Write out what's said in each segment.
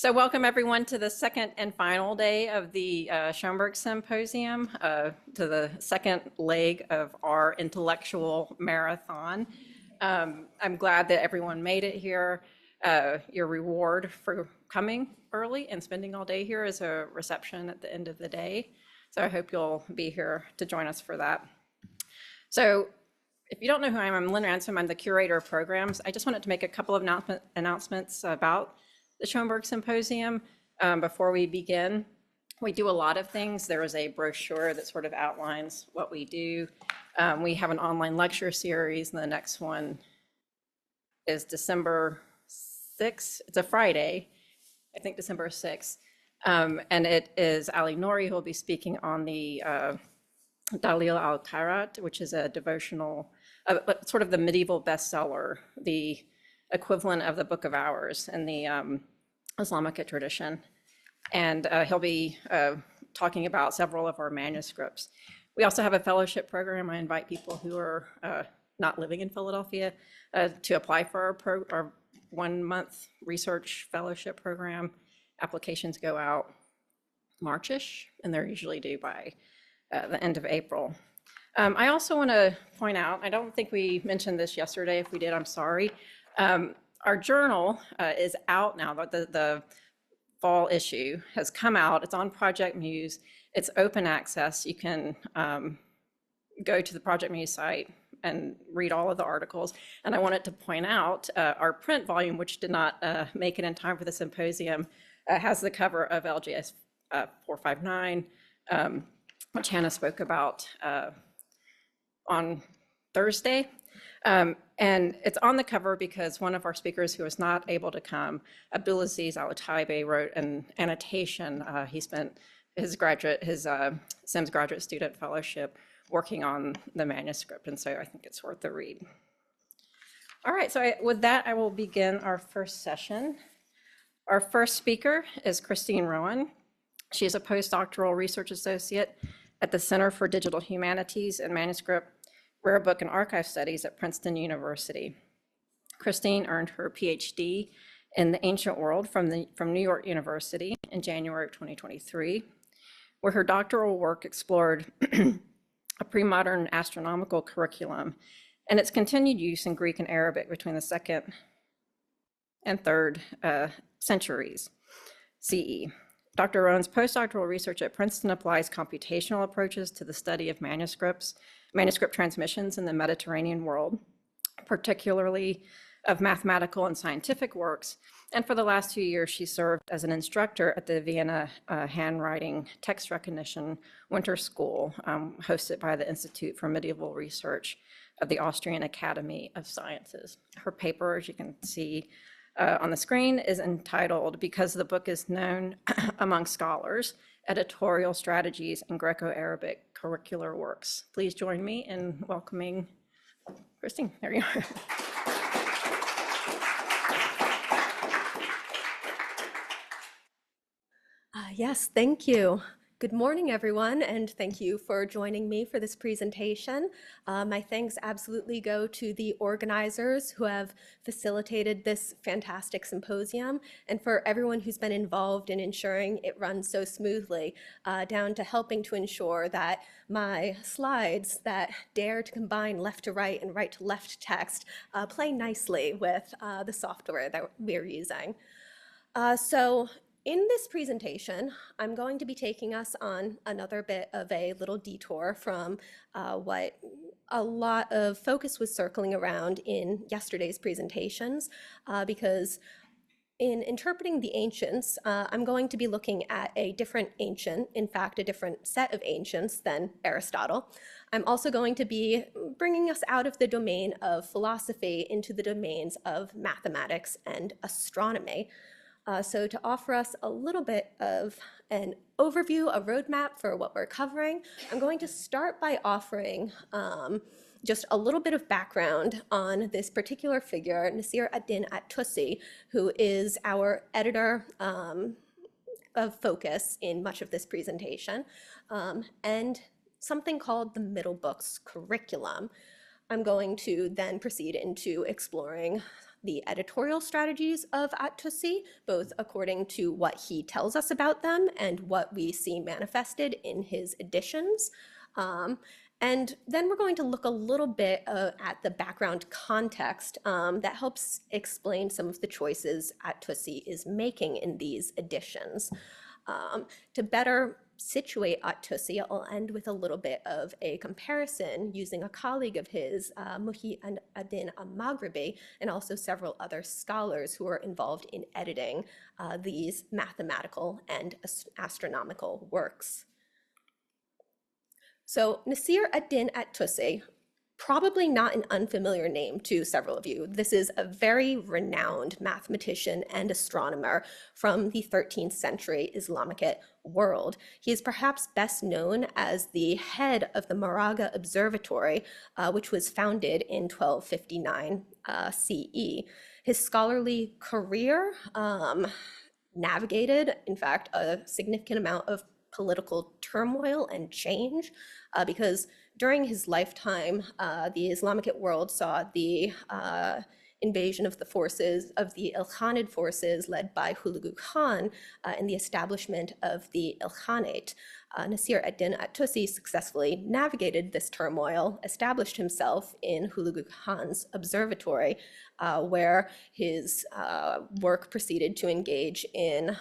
So welcome everyone to the second and final day of the Schoenberg Symposium, to the second leg of our intellectual marathon. I'm glad that everyone made it here. Your reward for coming early and spending all day here is a reception at the end of the day. So I hope you'll be here to join us for that. So if you don't know who I am, I'm Lynn Ransom. I'm the curator of programs. I just wanted to make a couple of announcements about the Schoenberg Symposium before we begin. We do a lot of things. There is a brochure that sort of outlines what we do. We have an online lecture series, and the next one is December 6th. It's a Friday, I think December 6th. And it is Ali Nouri who will be speaking on the Dalil al-Khairat, which is a devotional, sort of the medieval bestseller, the equivalent of the Book of Hours in the Islamic tradition. And he'll be talking about several of our manuscripts. We also have a fellowship program. I invite people who are not living in Philadelphia to apply for our 1-month research fellowship program. Applications go out March-ish, and they're usually due by the end of April. I also want to point out, I don't think we mentioned this yesterday. If we did, I'm sorry. Our journal is out now. The fall issue has come out. It's on Project Muse. It's open access. You can go to the Project Muse site and read all of the articles. And I wanted to point out our print volume, which did not make it in time for the symposium, has the cover of LGS 459, which Hannah spoke about on Thursday. And it's on the cover because one of our speakers who was not able to come, Abdulaziz Al-Taibe, wrote an annotation. He spent his Sims graduate student fellowship working on the manuscript, and so I think it's worth the read. All right, so with that, I will begin our first session. Our first speaker is Christine Roughan. She is a postdoctoral research associate at the Center for Digital Humanities and Manuscript, Rare Book and Archive Studies at Princeton University. Christine earned her PhD in the Ancient World from New York University in January of 2023, where her doctoral work explored a pre-modern astronomical curriculum and its continued use in Greek and Arabic between the 2nd and 3rd centuries CE. Dr. Roughan's postdoctoral research at Princeton applies computational approaches to the study of manuscript transmissions in the Mediterranean world, particularly of mathematical and scientific works. And for the last 2 years, she served as an instructor at the Vienna Handwriting Text Recognition Winter School, hosted by the Institute for Medieval Research of the Austrian Academy of Sciences. Her paper, as you can see on the screen, is entitled, Because the Book is Known Among Scholars, Editorial Strategies in Graeco-Arabic Curricular Works. Please join me in welcoming Christine. There you are. Yes, thank you. Good morning, everyone, and thank you for joining me for this presentation. My thanks absolutely go to the organizers who have facilitated this fantastic symposium, and for everyone who's been involved in ensuring it runs so smoothly, down to helping to ensure that my slides that dare to combine left to right and right to left text play nicely with the software that we're using. In this presentation, I'm going to be taking us on another bit of a little detour from what a lot of focus was circling around in yesterday's presentations, because in interpreting the ancients, I'm going to be looking at a different ancient, in fact, a different set of ancients than Aristotle. I'm also going to be bringing us out of the domain of philosophy into the domains of mathematics and astronomy. So to offer us a little bit of an overview, a roadmap for what we're covering, I'm going to start by offering just a little bit of background on this particular figure, Nasir ad-Din at-Tusi, who is our editor of focus in much of this presentation, and something called the Middle Books curriculum. I'm going to then proceed into exploring the editorial strategies of At-Tusi, both according to what he tells us about them and what we see manifested in his editions. And then we're going to look a little bit at the background context that helps explain some of the choices At-Tusi is making in these editions. To better situate At-Tusi, I'll end with a little bit of a comparison using a colleague of his, Muhi ad-Din al-Maghribi, and also several other scholars who are involved in editing these mathematical and astronomical works. So Nasir ad-Din at-Tusi, probably not an unfamiliar name to several of you. This is a very renowned mathematician and astronomer from the 13th century Islamic world. He is perhaps best known as the head of the Moraga Observatory, which was founded in 1259 CE. His scholarly career navigated, in fact, a significant amount of political turmoil and change because during his lifetime, the Islamic world saw the invasion of the forces of the Ilkhanid forces led by Hulagu Khan and the establishment of the Ilkhanate. Nasir ad-Din at-Tusi successfully navigated this turmoil, established himself in Hulagu Khan's observatory, where his work proceeded to engage in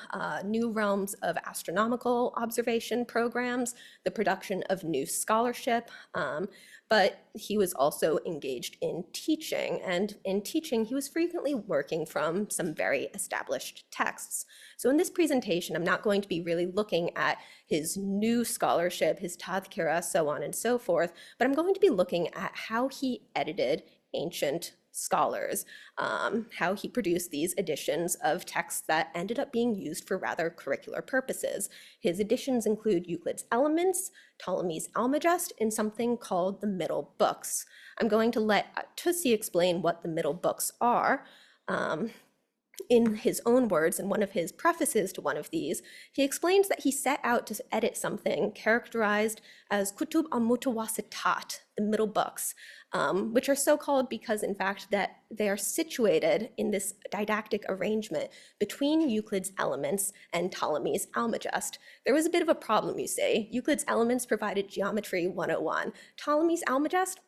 new realms of astronomical observation programs, the production of new scholarship, but he was also engaged in teaching. And in teaching, he was frequently working from some very established texts. So in this presentation, I'm not going to be really looking at his new scholarship, his tadhkira, so on and so forth, but I'm going to be looking at how he edited ancient scholars, how he produced these editions of texts that ended up being used for rather curricular purposes. His editions include Euclid's Elements, Ptolemy's Almagest, and something called the Middle Books. I'm going to let Tusi explain what the Middle Books are. In his own words, in one of his prefaces to one of these, he explains that he set out to edit something characterized as Kutub al-Mutawasitat, the middle books, which are so called because, in fact, that they are situated in this didactic arrangement between Euclid's Elements and Ptolemy's Almagest. There was a bit of a problem, you see. Euclid's Elements provided Geometry 101. Ptolemy's Almagest,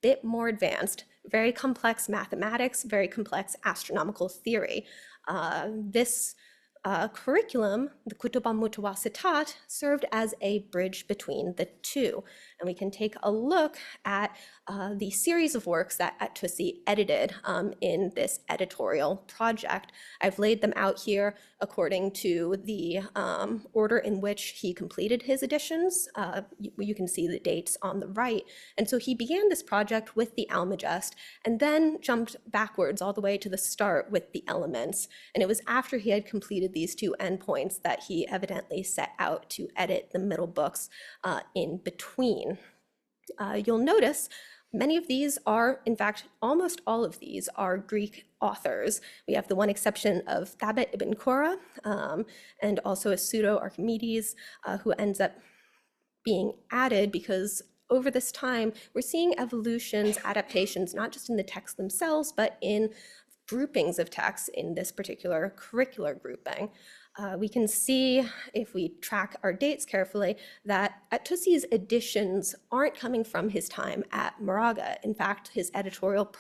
bit more advanced, very complex mathematics, very complex astronomical theory. This curriculum, the Kutub al-Mutawasitat, served as a bridge between the two. And we can take a look at the series of works that At-Tusi edited in this editorial project. I've laid them out here according to the order in which he completed his editions. You can see the dates on the right. And so he began this project with the Almagest and then jumped backwards all the way to the start with the Elements. And it was after he had completed these two endpoints that he evidently set out to edit the middle books in between. You'll notice many of these are, in fact, almost all of these are Greek authors. We have the one exception of Thabit ibn Qurra and also a pseudo-Archimedes who ends up being added because over this time, we're seeing evolutions, adaptations, not just in the texts themselves, but in groupings of texts in this particular curricular grouping. We can see, if we track our dates carefully, that At-Tusi's editions aren't coming from his time at Moraga. In fact, his editorial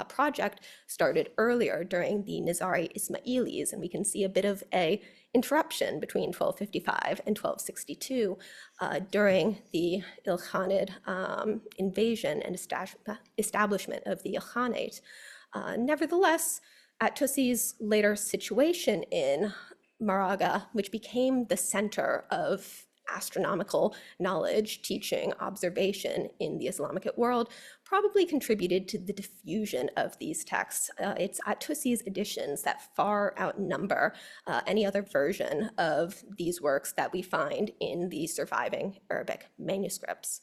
project started earlier during the Nizari Ismailis, and we can see a bit of a interruption between 1255 and 1262 during the Ilkhanid invasion and establishment of the Ilkhanate. Nevertheless, At-Tusi's later situation in Moraga, which became the center of astronomical knowledge, teaching, observation in the Islamic world, probably contributed to the diffusion of these texts. It's At-Tusi's editions that far outnumber any other version of these works that we find in the surviving Arabic manuscripts.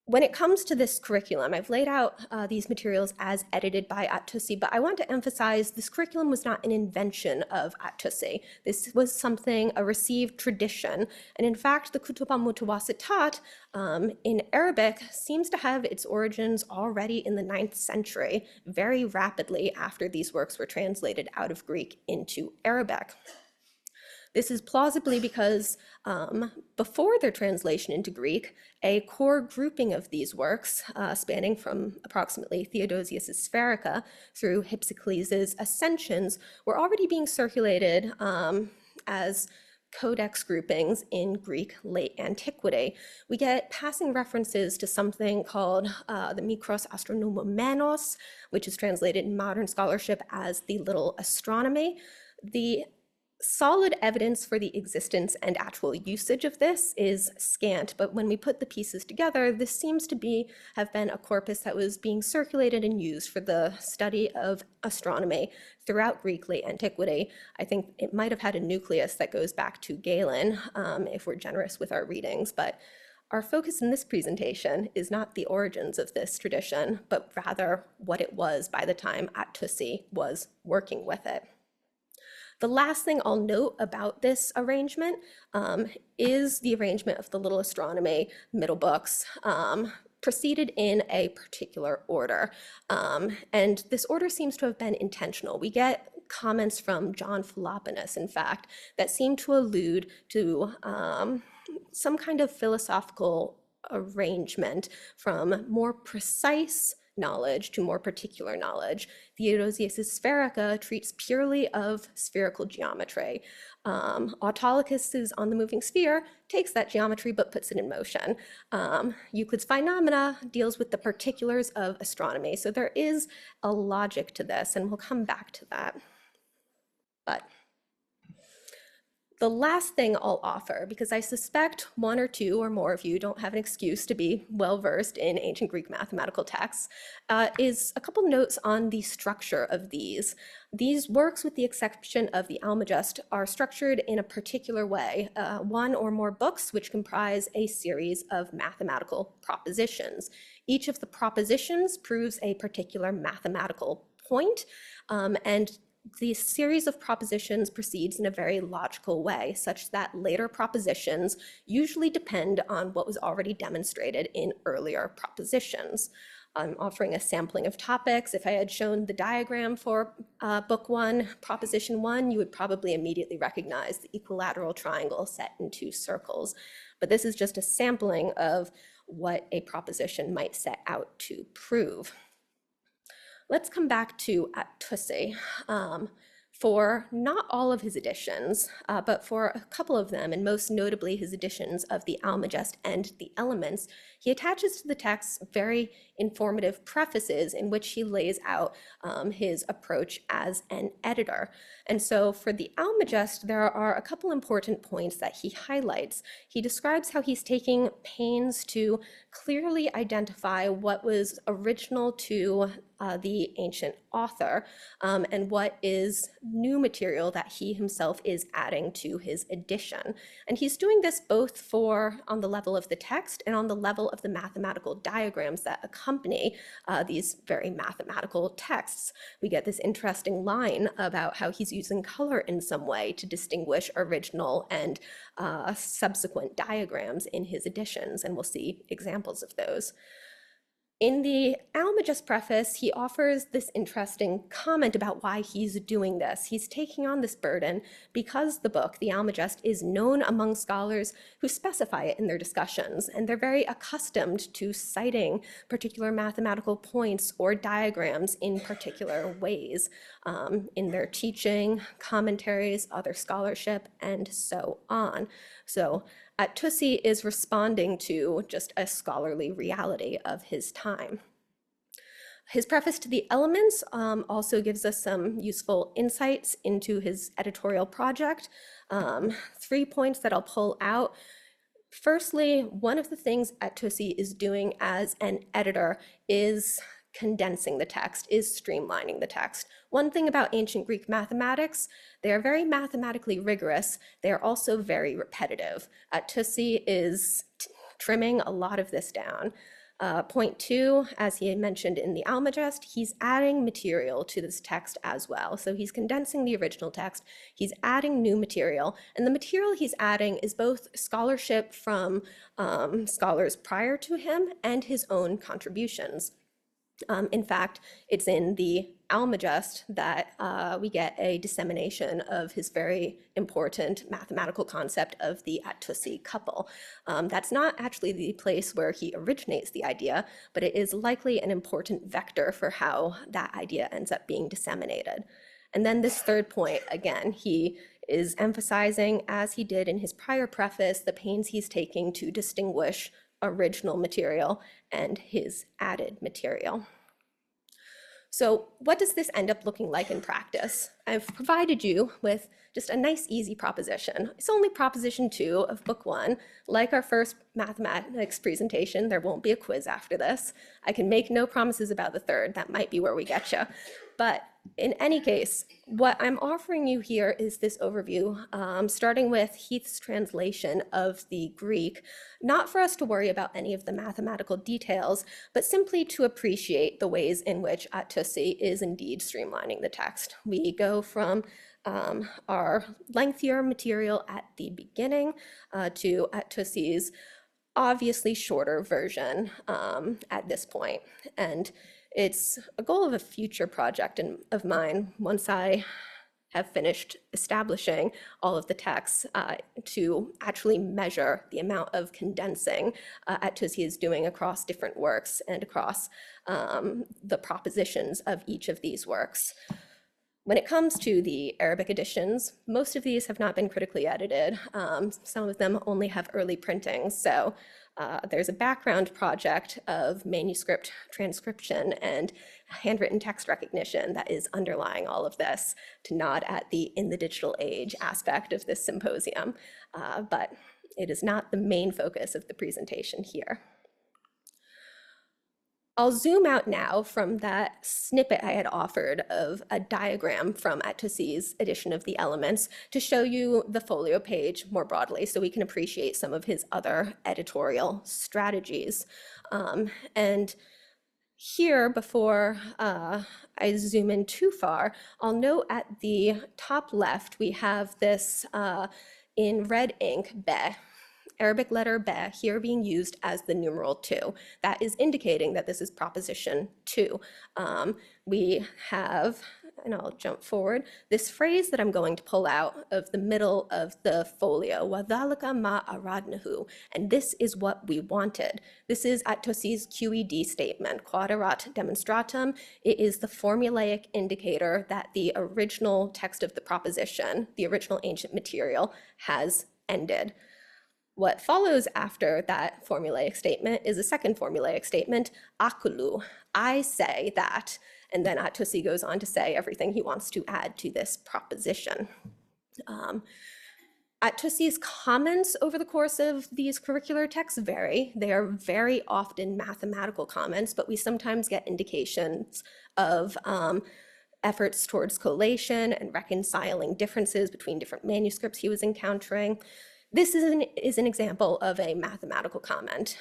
When it comes to this curriculum, I've laid out these materials as edited by At-Tusi, but I want to emphasize this curriculum was not an invention of At-Tusi. This was something, a received tradition. And in fact, the Kutub al-Mutawasitat in Arabic seems to have its origins already in the 9th century, very rapidly after these works were translated out of Greek into Arabic. This is plausibly because before their translation into Greek, a core grouping of these works, spanning from approximately Theodosius' Spherica through Hypsicles' Ascensions, were already being circulated as codex groupings in Greek late antiquity. We get passing references to something called the Mikros Astronomomenos, which is translated in modern scholarship as the Little Astronomy. The solid evidence for the existence and actual usage of this is scant, but when we put the pieces together, this seems to have been a corpus that was being circulated and used for the study of astronomy throughout Greek late antiquity. I think it might have had a nucleus that goes back to Galen, if we're generous with our readings, but our focus in this presentation is not the origins of this tradition, but rather what it was by the time At-Tusi was working with it. The last thing I'll note about this arrangement is the arrangement of the Little Astronomy middle books proceeded in a particular order. And this order seems to have been intentional. We get comments from John Philoponus, in fact, that seem to allude to some kind of philosophical arrangement from more precise knowledge to more particular knowledge. Theodosius' Spherica treats purely of spherical geometry. Autolycus' On the Moving Sphere takes that geometry but puts it in motion. Euclid's Phenomena deals with the particulars of astronomy. So there is a logic to this, and we'll come back to that. But the last thing I'll offer, because I suspect one or two or more of you don't have an excuse to be well-versed in ancient Greek mathematical texts, is a couple notes on the structure of these. These works, with the exception of the Almagest, are structured in a particular way, one or more books which comprise a series of mathematical propositions. Each of the propositions proves a particular mathematical point, and the series of propositions proceeds in a very logical way, such that later propositions usually depend on what was already demonstrated in earlier propositions. I'm offering a sampling of topics. If I had shown the diagram for book one, proposition one, you would probably immediately recognize the equilateral triangle set in two circles. But this is just a sampling of what a proposition might set out to prove. Let's come back to At-Tusi. For not all of his editions, but for a couple of them, and most notably his editions of the Almagest and the Elements, he attaches to the text very informative prefaces in which he lays out his approach as an editor. And so for the Almagest, there are a couple important points that he highlights. He describes how he's taking pains to clearly identify what was original to the ancient author and what is new material that he himself is adding to his edition. And he's doing this both on the level of the text and on the level of the mathematical diagrams that accompany these very mathematical texts. We get this interesting line about how he's using color in some way to distinguish original and subsequent diagrams in his editions, and we'll see examples of those. In the Almagest preface, he offers this interesting comment about why he's doing this. He's taking on this burden because the book, the Almagest, is known among scholars who specify it in their discussions, and they're very accustomed to citing particular mathematical points or diagrams in particular ways in their teaching, commentaries, other scholarship, and so on. So At-Tusi is responding to just a scholarly reality of his time. His preface to the Elements also gives us some useful insights into his editorial project. 3 points that I'll pull out. Firstly, one of the things At-Tusi is doing as an editor is condensing the text, is streamlining the text. One thing about ancient Greek mathematics, they are very mathematically rigorous. They are also very repetitive. At-Tusi is trimming a lot of this down. Point two, as he had mentioned in the Almagest, he's adding material to this text as well. So he's condensing the original text, he's adding new material, and the material he's adding is both scholarship from scholars prior to him and his own contributions. In fact, it's in the Almagest that we get a dissemination of his very important mathematical concept of the at-tusi couple. That's not actually the place where he originates the idea, but it is likely an important vector for how that idea ends up being disseminated. And then this third point, again, he is emphasizing, as he did in his prior preface, the pains he's taking to distinguish original material and his added material. So what does this end up looking like in practice? I've provided you with just a nice, easy proposition. It's only proposition 2 of book 1. Like our first mathematics presentation, there won't be a quiz after this. I can make no promises about the third. That might be where we get you. But in any case, what I'm offering you here is this overview, starting with Heath's translation of the Greek, not for us to worry about any of the mathematical details, but simply to appreciate the ways in which at-tusi is indeed streamlining the text. We go from our lengthier material at the beginning to at-tusi's obviously shorter version at this point. And it's a goal of a future project of mine, once I have finished establishing all of the texts, to actually measure the amount of condensing at-tusi is doing across different works and across the propositions of each of these works. When it comes to the Arabic editions, most of these have not been critically edited. Some of them only have early printings, so there's a background project of manuscript transcription and handwritten text recognition that is underlying all of this to nod at the in the digital age aspect of this symposium, but it is not the main focus of the presentation here. I'll zoom out now from that snippet I had offered of a diagram from at-tusi's edition of the Elements to show you the folio page more broadly so we can appreciate some of his other editorial strategies. And here, before I zoom in too far, I'll note at the top left, we have this in red ink, be. Arabic letter be here being used as the numeral 2. That is indicating that this is proposition 2. We have, and I'll jump forward, this phrase that I'm going to pull out of the middle of the folio, وَذَلِكَ مَا أَرَادْنَهُ, and this is what we wanted. This is at-tusi's QED statement, Quaderat Demonstratum. It is the formulaic indicator that the original text of the proposition, the original ancient material, has ended. What follows after that formulaic statement is a second formulaic statement, akulu, I say that, and then at-tusi goes on to say everything he wants to add to this proposition. At-tusi's comments over the course of these curricular texts vary. They are very often mathematical comments, but we sometimes get indications of efforts towards collation and reconciling differences between different manuscripts he was encountering. This is an example of a mathematical comment.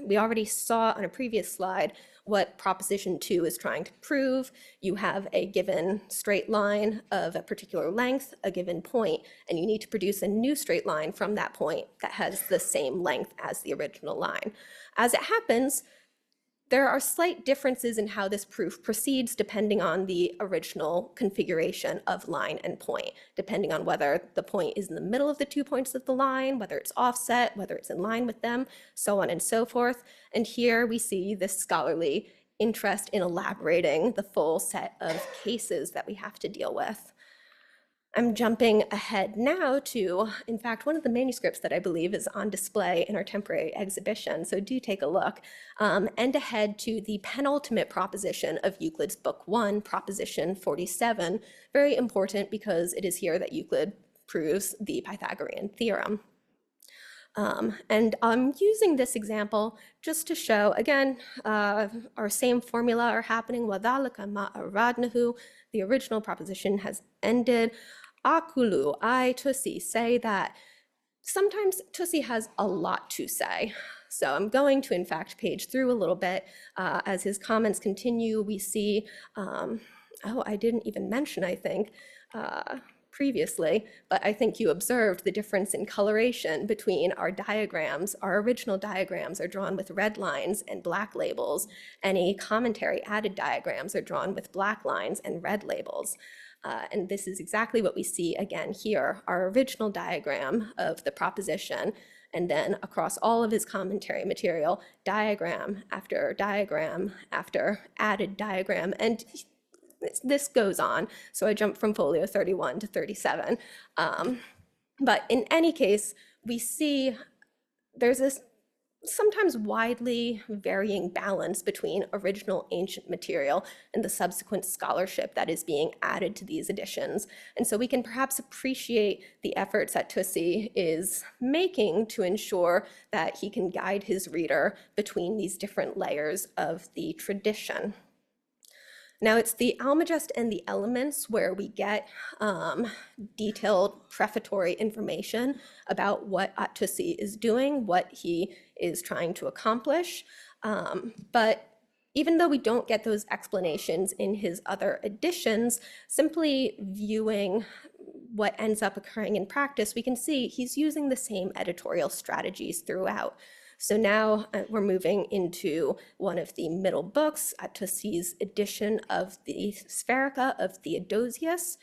We already saw on a previous slide what proposition 2 is trying to prove. You have a given straight line of a particular length, a given point, and you need to produce a new straight line from that point that has the same length as the original line. As it happens, there are slight differences in how this proof proceeds depending on the original configuration of line and point, depending on whether the point is in the middle of the 2 points of the line, whether it's offset, whether it's in line with them, so on and so forth. And here we see this scholarly interest in elaborating the full set of cases that we have to deal with. I'm jumping ahead now to, in fact, one of the manuscripts that I believe is on display in our temporary exhibition, so do take a look, and ahead to the penultimate proposition of Euclid's Book 1, Proposition 47, very important because it is here that Euclid proves the Pythagorean theorem. And I'm using this example just to show, again, our same formula are happening, وَذَلِكَ مَا أَرَادْنَهُ, the original proposition has ended. Akulu, I, tusi, say that. Sometimes tusi has a lot to say. So I'm going to, in fact, page through a little bit. As his comments continue, we see, oh, I didn't even mention, I think, previously, but I think you observed the difference in coloration between our diagrams. Our original diagrams are drawn with red lines and black labels. Any commentary added diagrams are drawn with black lines and red labels. And this is exactly what we see again here, our original diagram of the proposition, and then across all of his commentary material, diagram after diagram after added diagram, and this goes on. So I jumped from folio 31 to 37. But in any case, we see there's this sometimes widely varying balance between original ancient material and the subsequent scholarship that is being added to these editions. And so we can perhaps appreciate the efforts that Tussi is making to ensure that he can guide his reader between these different layers of the tradition. Now it's the Almagest and the Elements where we get detailed prefatory information about what At-Tussi is doing, what he is trying to accomplish. But even though we don't get those explanations in his other editions, simply viewing what ends up occurring in practice, we can see he's using the same editorial strategies throughout. So now we're moving into one of the middle books, At-Tussi's edition of the Spherica of Theodosius,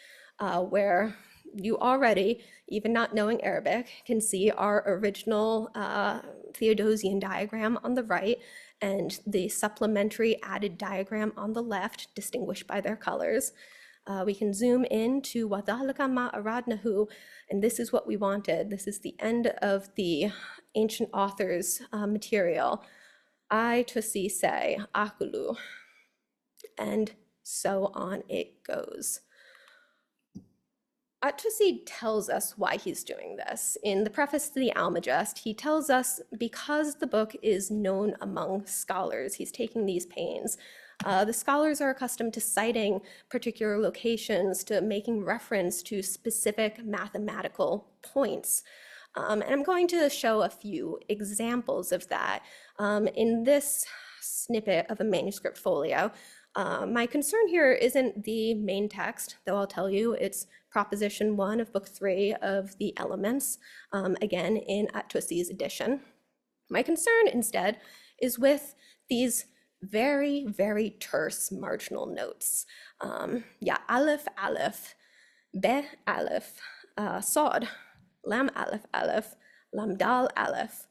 where you already, even not knowing Arabic, can see our original Theodosian diagram on the right and the supplementary added diagram on the left, distinguished by their colors. We can zoom in to وَذَلِكَ مَا أَرَادْنَهُ, and this is what we wanted. This is the end of the ancient author's material. I Tussi say, akulu, and so on it goes. At-Tussi tells us why he's doing this. In the preface to the Almagest, he tells us because the book is known among scholars, he's taking these pains. The scholars are accustomed to citing particular locations, to making reference to specific mathematical points. And I'm going to show a few examples of that. In this snippet of a manuscript folio, my concern here isn't the main text, though I'll tell you it's Proposition 1 of Book 3 of the Elements, again in At-Tussi's edition. My concern instead is with these very, very terse marginal notes. Yeah, aleph, aleph, be, aleph, sod, lam, aleph, aleph, lam, dal, aleph,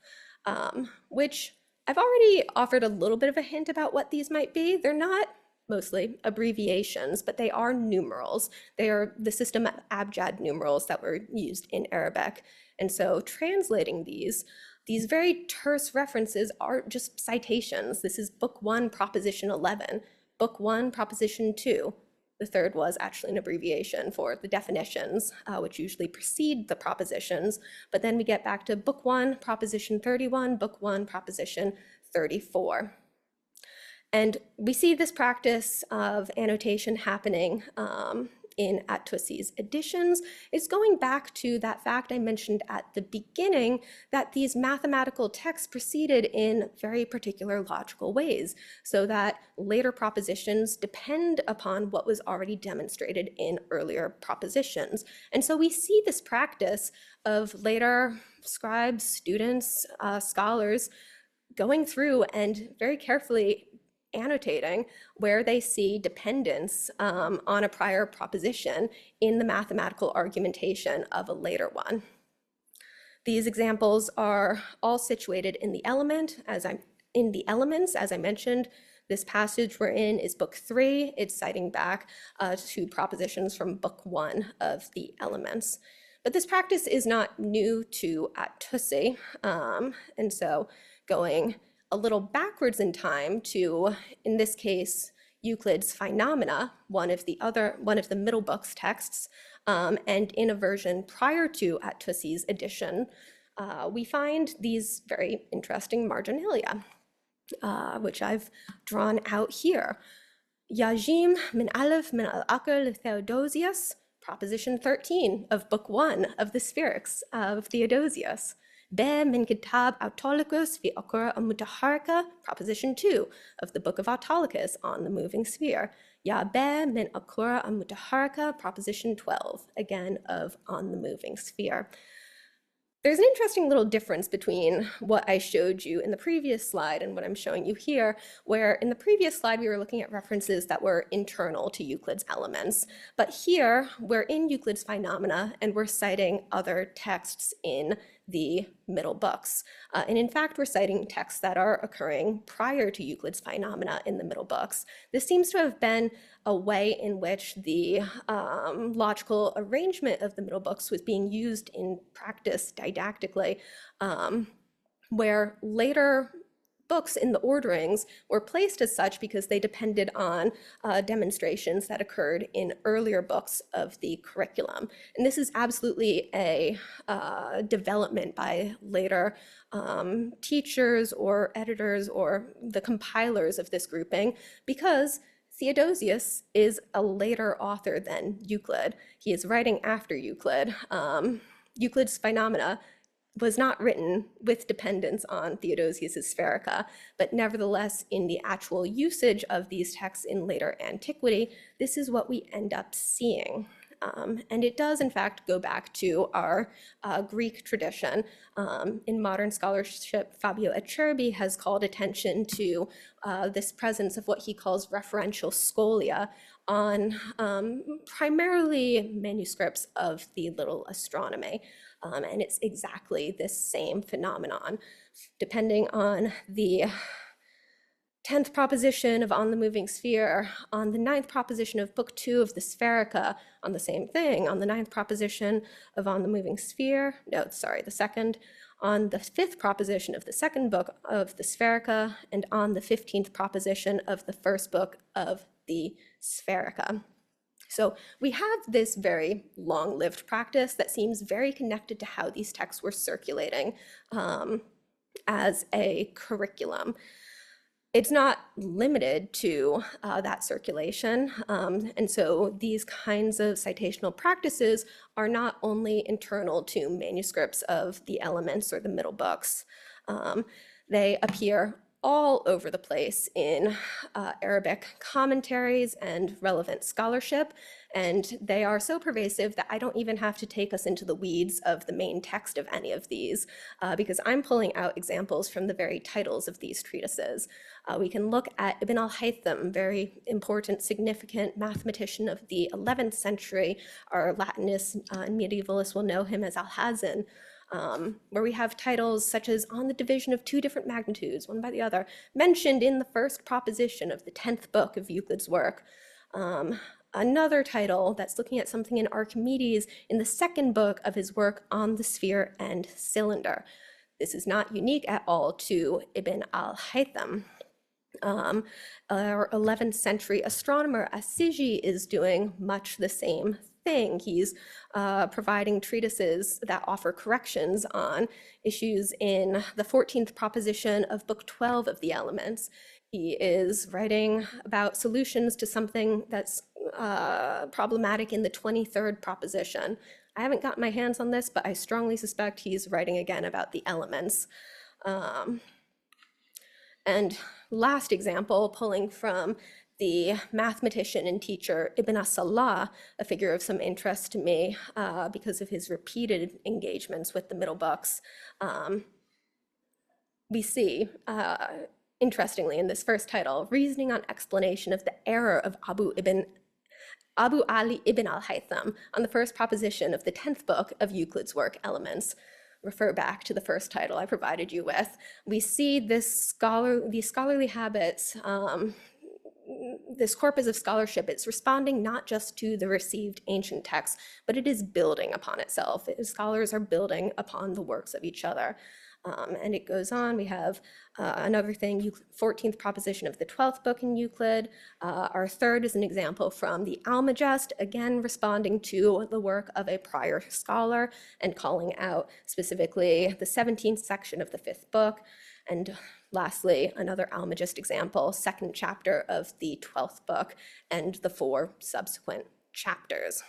which I've already offered a little bit of a hint about what these might be. They're not mostly abbreviations, but they are numerals. They are the system of abjad numerals that were used in Arabic. And so translating these very terse references are just citations. This is Book 1, Proposition 11, Book 1, Proposition 2. The third was actually an abbreviation for the definitions, which usually precede the propositions. But then we get back to Book 1, Proposition 31, Book 1, Proposition 34. And we see this practice of annotation happening in At-Tussi's editions. It's going back to that fact I mentioned at the beginning, that these mathematical texts proceeded in very particular logical ways, so that later propositions depend upon what was already demonstrated in earlier propositions. And so we see this practice of later scribes, students, scholars going through and very carefully annotating where they see dependence on a prior proposition in the mathematical argumentation of a later one. These examples are all situated in the Elements, as I mentioned. This passage we're in is Book 3. It's citing back to propositions from Book 1 of the Elements. But this practice is not new to At-Tussi, and so going a little backwards in time to, in this case, Euclid's Phenomena, one of the middle book's texts, and in a version prior to At-Tussi's edition, we find these very interesting marginalia, which I've drawn out here. Yajim min aleph min al-akal Theodosius, Proposition 13 of Book 1 of the Spherics of Theodosius. Be min kitab Autolycus fi okra mutaharka, proposition 2 of the book of Autolycus on the moving sphere. Ya be min okra mutaharka, proposition 12, again of on the moving sphere. There's an interesting little difference between what I showed you in the previous slide and what I'm showing you here, where in the previous slide we were looking at references that were internal to Euclid's Elements, but here we're in Euclid's Phenomena and we're citing other texts in the middle books. And in fact, we're citing texts that are occurring prior to Euclid's Phenomena in the middle books. This seems to have been a way in which the logical arrangement of the middle books was being used in practice didactically, where later books in the orderings were placed as such because they depended on demonstrations that occurred in earlier books of the curriculum. And this is absolutely a development by later teachers or editors or the compilers of this grouping, because Theodosius is a later author than Euclid. He is writing after Euclid. Euclid's Phenomena was not written with dependence on Theodosius's Spherica, but nevertheless, in the actual usage of these texts in later antiquity, this is what we end up seeing. And it does, in fact, go back to our Greek tradition. In modern scholarship, Fabio Acerbi has called attention to this presence of what he calls referential scholia on primarily manuscripts of the Little Astronomy. And it's exactly this same phenomenon. Depending on the 10th proposition of On the Moving Sphere, on the 9th proposition of Book 2 of the Spherica, on the same thing, on the 9th proposition of On the Moving Sphere, no, sorry, the second, on the 5th proposition of the second book of the Spherica, and on the 15th proposition of the first book of the Spherica. So we have this very long-lived practice that seems very connected to how these texts were circulating as a curriculum. It's not limited to that circulation, and so these kinds of citational practices are not only internal to manuscripts of the Elements or the middle books. They appear all over the place in Arabic commentaries and relevant scholarship, and they are so pervasive that I don't even have to take us into the weeds of the main text of any of these, because I'm pulling out examples from the very titles of these treatises. We can look at Ibn al-Haytham, very important, significant mathematician of the 11th century. Our Latinists and medievalists will know him as Alhazen, where we have titles such as On the Division of Two Different Magnitudes, one by the other, mentioned in the first proposition of the 10th book of Euclid's work. Another title that's looking at something in Archimedes in the second book of his work On the Sphere and Cylinder. This is not unique at all to Ibn al-Haytham. Our 11th century astronomer Assisi is doing much the same thing. He's providing treatises that offer corrections on issues in the 14th proposition of Book 12 of the Elements. He is writing about solutions to something that's problematic in the 23rd proposition. I haven't gotten my hands on this, but I strongly suspect he's writing again about the elements. And last example, pulling from the mathematician and teacher Ibn as-Salah, a figure of some interest to me because of his repeated engagements with the middle books. We see, interestingly, in this first title, reasoning on explanation of the error of Abu Ali ibn al-Haytham on the first proposition of the 10th book of Euclid's work, Elements. Refer back to the first title I provided you with. We see these scholarly habits, this corpus of scholarship. It's responding not just to the received ancient texts, but it is building upon itself. Scholars are building upon the works of each other. And it goes on. We have another thing, 14th proposition of the 12th book in Euclid. Our third is an example from the Almagest, again responding to the work of a prior scholar and calling out specifically the 17th section of the 5th book. And lastly, another Almagest example, 2nd chapter of the 12th book and the 4 subsequent chapters.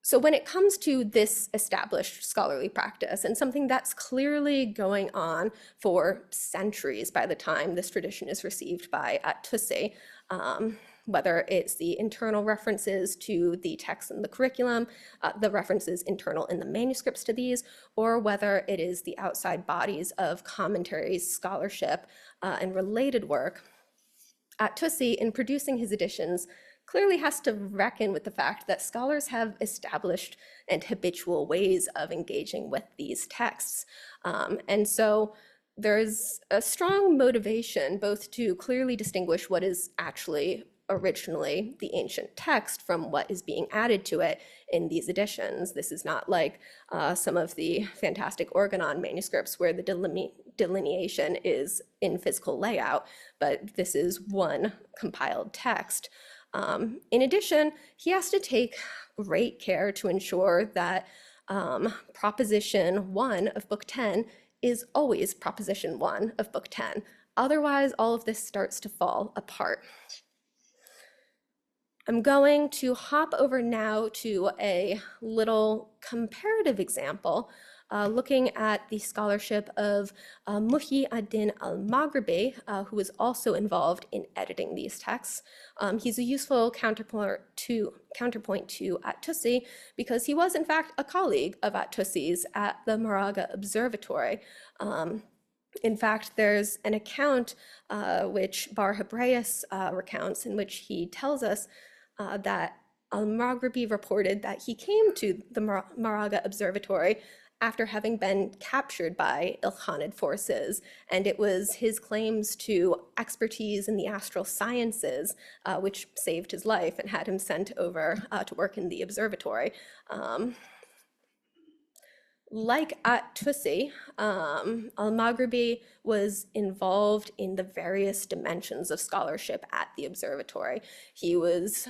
So when it comes to this established scholarly practice and something that's clearly going on for centuries by the time this tradition is received by At-Tusi, whether it's the internal references to the text and the curriculum, the references internal in the manuscripts to these, or whether it is the outside bodies of commentaries, scholarship, and related work, At-Tusi, in producing his editions, clearly has to reckon with the fact that scholars have established and habitual ways of engaging with these texts. And so there's a strong motivation both to clearly distinguish what is actually originally the ancient text from what is being added to it in these editions. This is not like some of the fantastic Organon manuscripts where the delineation is in physical layout, but this is one compiled text. In addition, he has to take great care to ensure that Proposition 1 of Book 10 is always Proposition 1 of Book 10. Otherwise, all of this starts to fall apart. I'm going to hop over now to a little comparative example, looking at the scholarship of Muhyi ad-Din al-Maghribi, who was also involved in editing these texts. He's a useful counterpoint to At-Tusi because he was in fact a colleague of At-Tusi's at the Moraga Observatory. In fact, there's an account which Bar Hebraeus recounts in which he tells us that al-Maghribi reported that he came to the Moraga Observatory after having been captured by Ilkhanid forces, and it was his claims to expertise in the astral sciences which saved his life and had him sent over to work in the observatory. Like At-Tusi, al-Maghribi was involved in the various dimensions of scholarship at the observatory. He was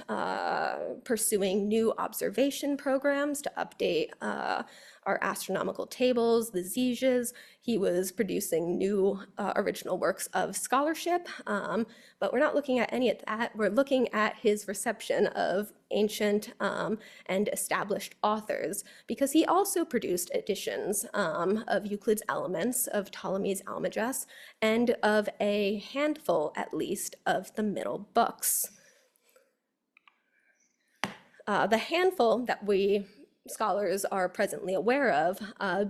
pursuing new observation programs to update our astronomical tables, the Ziges. He was producing new original works of scholarship, but we're not looking at any of that. We're looking at his reception of ancient and established authors, because he also produced editions of Euclid's Elements, of Ptolemy's Almagest, and of a handful, at least, of the middle books. The handful that we scholars are presently aware of,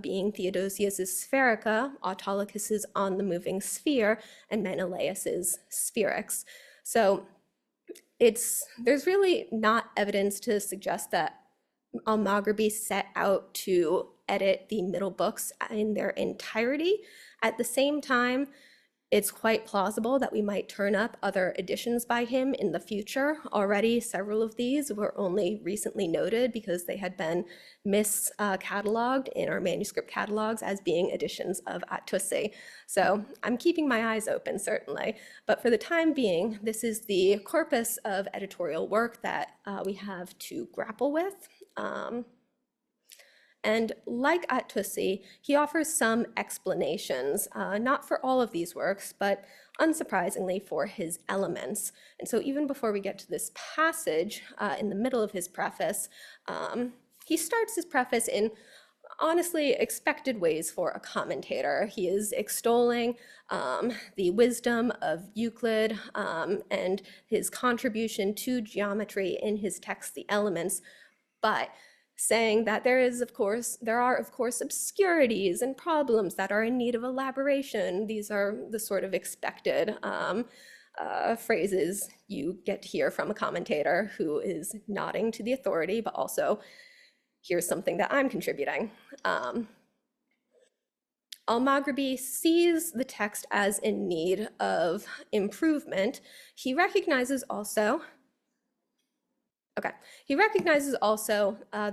being Theodosius's Spherica, Autolycus's On the Moving Sphere, and Menelaus's Spherics. So there's really not evidence to suggest that al-Maghribi set out to edit the middle books in their entirety. At the same time, it's quite plausible that we might turn up other editions by him in the future. Already, several of these were only recently noted because they had been miscatalogued in our manuscript catalogs as being editions of At-Tusi. So I'm keeping my eyes open, certainly. But for the time being, this is the corpus of editorial work that we have to grapple with. And like At-Tusi, he offers some explanations, not for all of these works, but unsurprisingly for his elements. And so even before we get to this passage in the middle of his preface, he starts his preface in honestly expected ways for a commentator. He is extolling the wisdom of Euclid and his contribution to geometry in his text, The Elements, but saying that there are of course obscurities and problems that are in need of elaboration. These are the sort of expected phrases you get to hear from a commentator who is nodding to the authority, but also here's something that I'm contributing. Al-Maghribi sees the text as in need of improvement. He recognizes also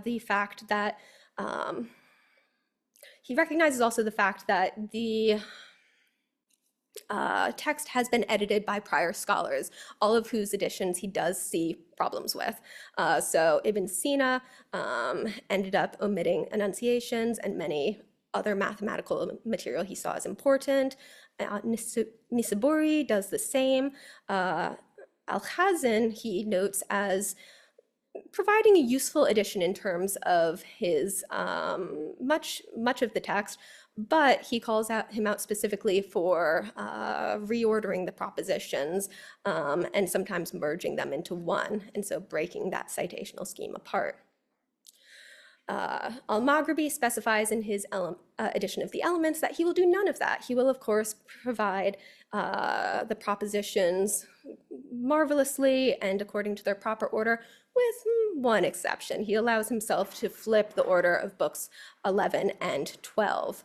the fact that the text has been edited by prior scholars, all of whose editions he does see problems with. So Ibn Sina ended up omitting enunciations and many other mathematical material he saw as important. Nisaburi does the same. Al-Khazin he notes as providing a useful addition in terms of his much of the text, but he calls him out specifically for reordering the propositions and sometimes merging them into one, and so breaking that citational scheme apart. Al-Maghribi specifies in his edition of the Elements that he will do none of that. He will, of course, provide the propositions marvelously and according to their proper order, with one exception. He allows himself to flip the order of books 11 and 12.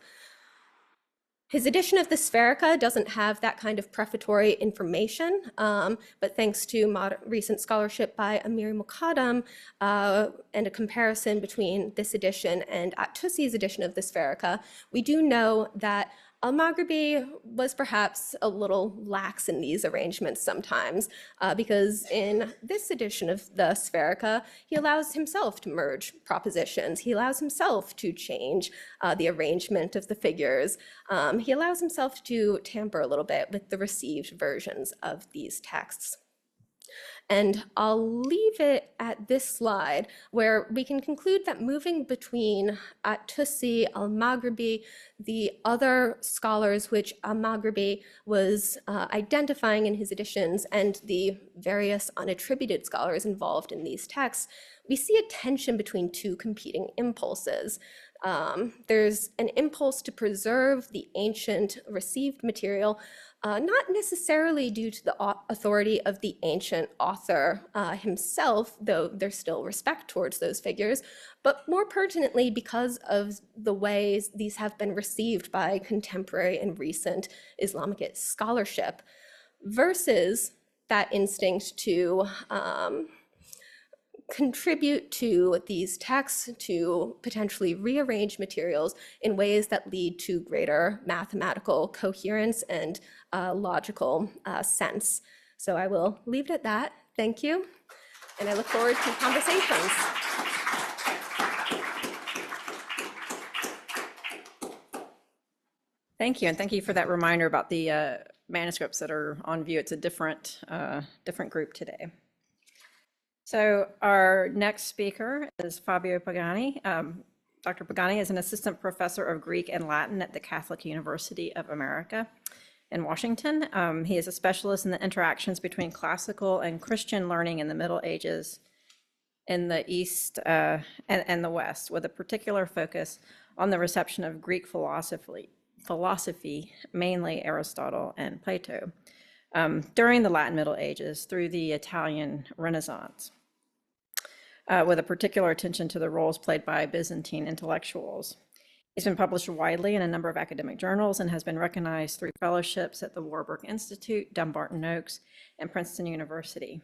His edition of the Spherica doesn't have that kind of prefatory information, but thanks to recent scholarship by Amir Muqaddam and a comparison between this edition and At-Tusi's edition of the Spherica, we do know that Al-Maghribi was perhaps a little lax in these arrangements sometimes, because in this edition of the Spherica, he allows himself to merge propositions. He allows himself to change the arrangement of the figures. He allows himself to tamper a little bit with the received versions of these texts. And I'll leave it at this slide, where we can conclude that moving between At-Tusi, Al-Maghribi, the other scholars which Al-Maghribi was identifying in his editions, and the various unattributed scholars involved in these texts, we see a tension between two competing impulses. There's an impulse to preserve the ancient received material, not necessarily due to the authority of the ancient author himself, though there's still respect towards those figures, but more pertinently because of the ways these have been received by contemporary and recent Islamic scholarship, versus that instinct to contribute to these texts, to potentially rearrange materials in ways that lead to greater mathematical coherence and logical sense. So I will leave it at that. Thank you. And I look forward to conversations. Thank you, and thank you for that reminder about the manuscripts that are on view. It's a different group today. So our next speaker is Fabio Pagani. Dr. Pagani is an assistant professor of Greek and Latin at the Catholic University of America in Washington. He is a specialist in the interactions between classical and Christian learning in the Middle Ages in the East and the West, with a particular focus on the reception of Greek philosophy, mainly Aristotle and Plato, during the Latin Middle Ages through the Italian Renaissance, with a particular attention to the roles played by Byzantine intellectuals. He's been published widely in a number of academic journals and has been recognized through fellowships at the Warburg Institute, Dumbarton Oaks, and Princeton University.